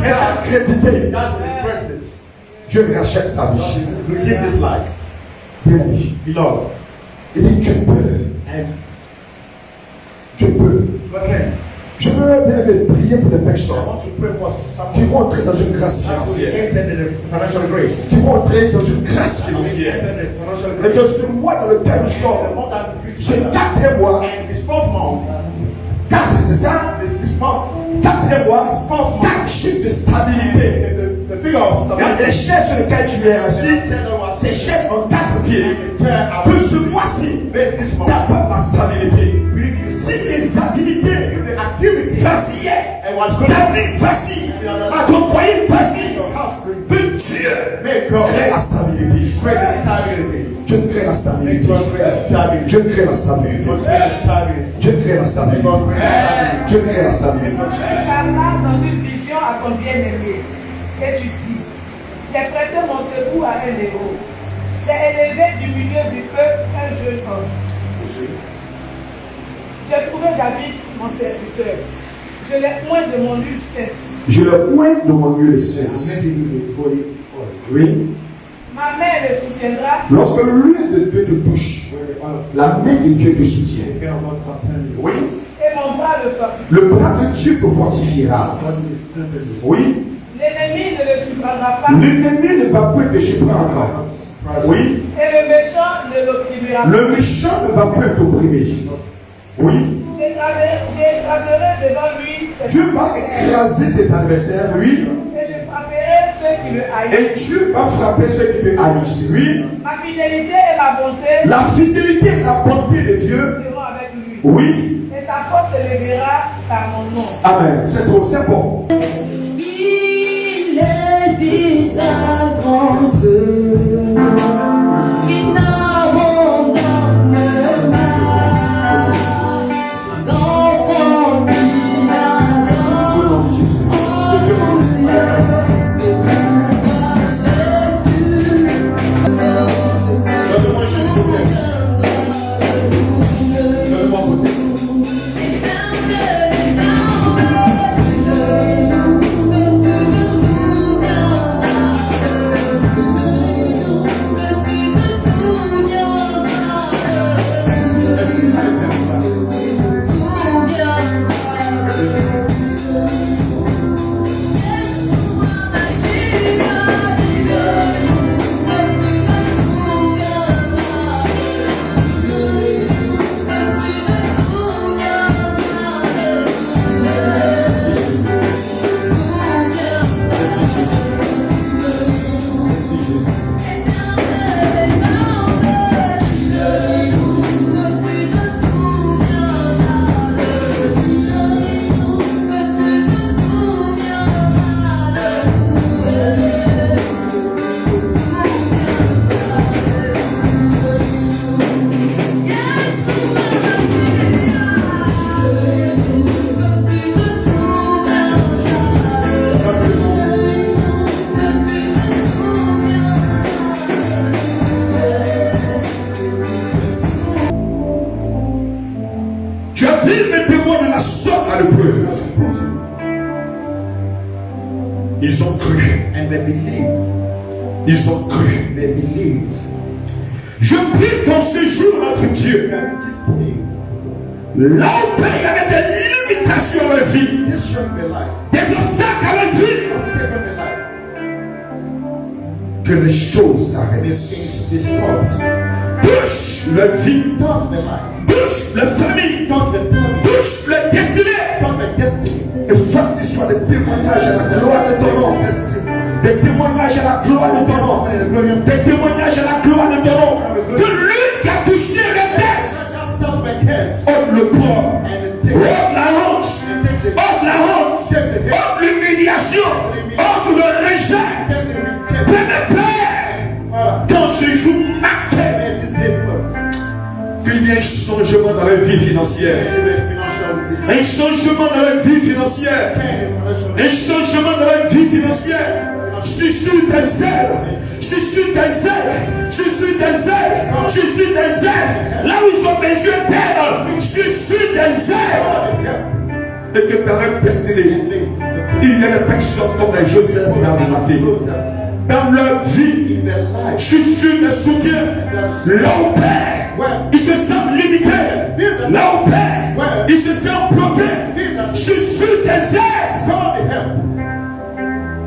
est accrédité. Dieu rachète sa vie. Bien-aimé. Il dit, Dieu peut. Dieu peut. Je veux bien prier pour des personnes qui vont entrer dans une grâce financière. Qui vont entrer dans une grâce financière. Et de ce mois dans lequel nous sommes, j'ai 4 mois. 4, c'est ça? 4 mois, 4 chiffres de stabilité. Les chaises sur lesquelles tu es assis, ces chaises ont 4 pieds. Que ce mois-ci, t'apporte la stabilité. Si les activités vacillaient, ta vie vacille, ton foyer vacille, que Dieu crée la stabilité. Dieu crée la stabilité. Dieu crée la stabilité. Dieu crée la stabilité. Dieu crée la stabilité. Tu parles dans une vision à ton bien-aimé et tu dis, j'ai prêté mon secours à un héros. J'ai élevé du milieu du peuple un jeune homme. J'ai trouvé David, mon serviteur. Je l'ai oint de mon huile sainte. Je l'ai oint de mon huile sainte. Oui. Ma main le soutiendra. Lorsque l'huile de Dieu te touche, la main de Dieu te soutient. Oui. Et mon bras le fortifie. Le bras de Dieu te fortifiera. Oui. L'ennemi ne le surprendra pas. L'ennemi ne va point te surprendre. Oui. Et le méchant ne l'opprimera pas. Le méchant ne va point t'opprimer. Oui. J'écraserai devant lui. Dieu va écraser tes adversaires, oui. Et je frapperai ceux qui le haïssent. Et Dieu va frapper ceux qui te haïssent, oui. Ma fidélité et ma bonté. La fidélité et la bonté de Dieu seront avec lui. Oui. Et sa force s'élèvera par mon nom. Amen. C'est trop, c'est bon. Il existe un grand Dieu qui n'abandonne pas ses enfants qui l'attendent. Oh Dieu, c'est par Jésus. Donne-moi Jésus pour Donne-moi pour Ils ont cru. And they believed. Ils ont cru. They believed. Je prie qu'en ce jour, notre Dieu, Là où il y avait des limitations à leur vie, This showing their life. des obstacles à leur vie, Take on their life. que les choses s'arrêtent. This fault. Touche leur vie, Not their life. touche leur famille, Not their family. touche leur destinée. Not their destiny. Et fasse qu'ils soient des témoignages à la gloire de ton nom. Des témoignages à la gloire de ton nom. Des témoignages à la gloire de ton nom. Que lui qui a touché les têtes, Stop my heads. ôte le poids, And take ôte la honte, ôte la honte, ôte l'humiliation, ôte le rejet. Premier Père, dans ce jour marqué, qu'il y ait un changement dans la vie financière. Un changement dans la vie financière. Un changement dans la vie financière. Je suis sur des ailes. Je suis sur des ailes. Je suis sur des ailes. Je suis sur des ailes. Là où ils ont besoin d'aide, je suis sur des ailes. Et que dans leur destinée, il y a des personnes comme les Joseph dans la matin. Dans leur vie, je suis sur des soutiens. Là où Père, ils se sentent limités. Là où Père, ils se sentent bloqués. Je suis sur des ailes.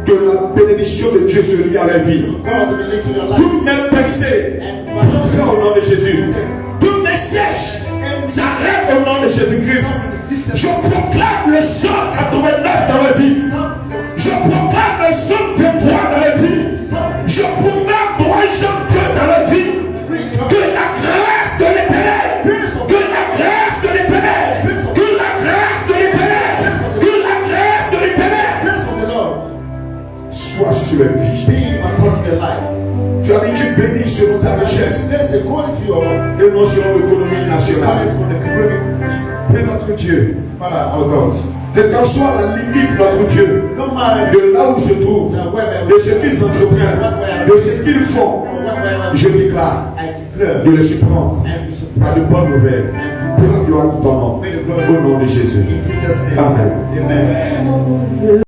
Que la bénédiction de Dieu se lie à la vie. Tous mes péchés prends au nom de Jésus. Tous mes sièges s'arrêtent au nom de Jésus-Christ. Je proclame le chant 89 dans la vie. Je proclame le psaume 23 dans la vie. Je proclame 3 Jean 2 dans la vie. Que la grâce de l'Éternel, que la grâce de l'Éternel, que la grâce de l'Éternel, que la grâce de l'Éternel soit sur la vie. Tu as dit tu bénis selon ta richesse et non selon l'économie nationale. C'est notre Dieu. Quelle qu'en soit la limite de notre Dieu, de là où il se trouve, de ce qu'ils entreprennent, de ce qu'ils font, je déclare de les surprendre par de bonnes nouvelles pour la gloire de ton nom. Au nom de Jésus. Amen. Amen.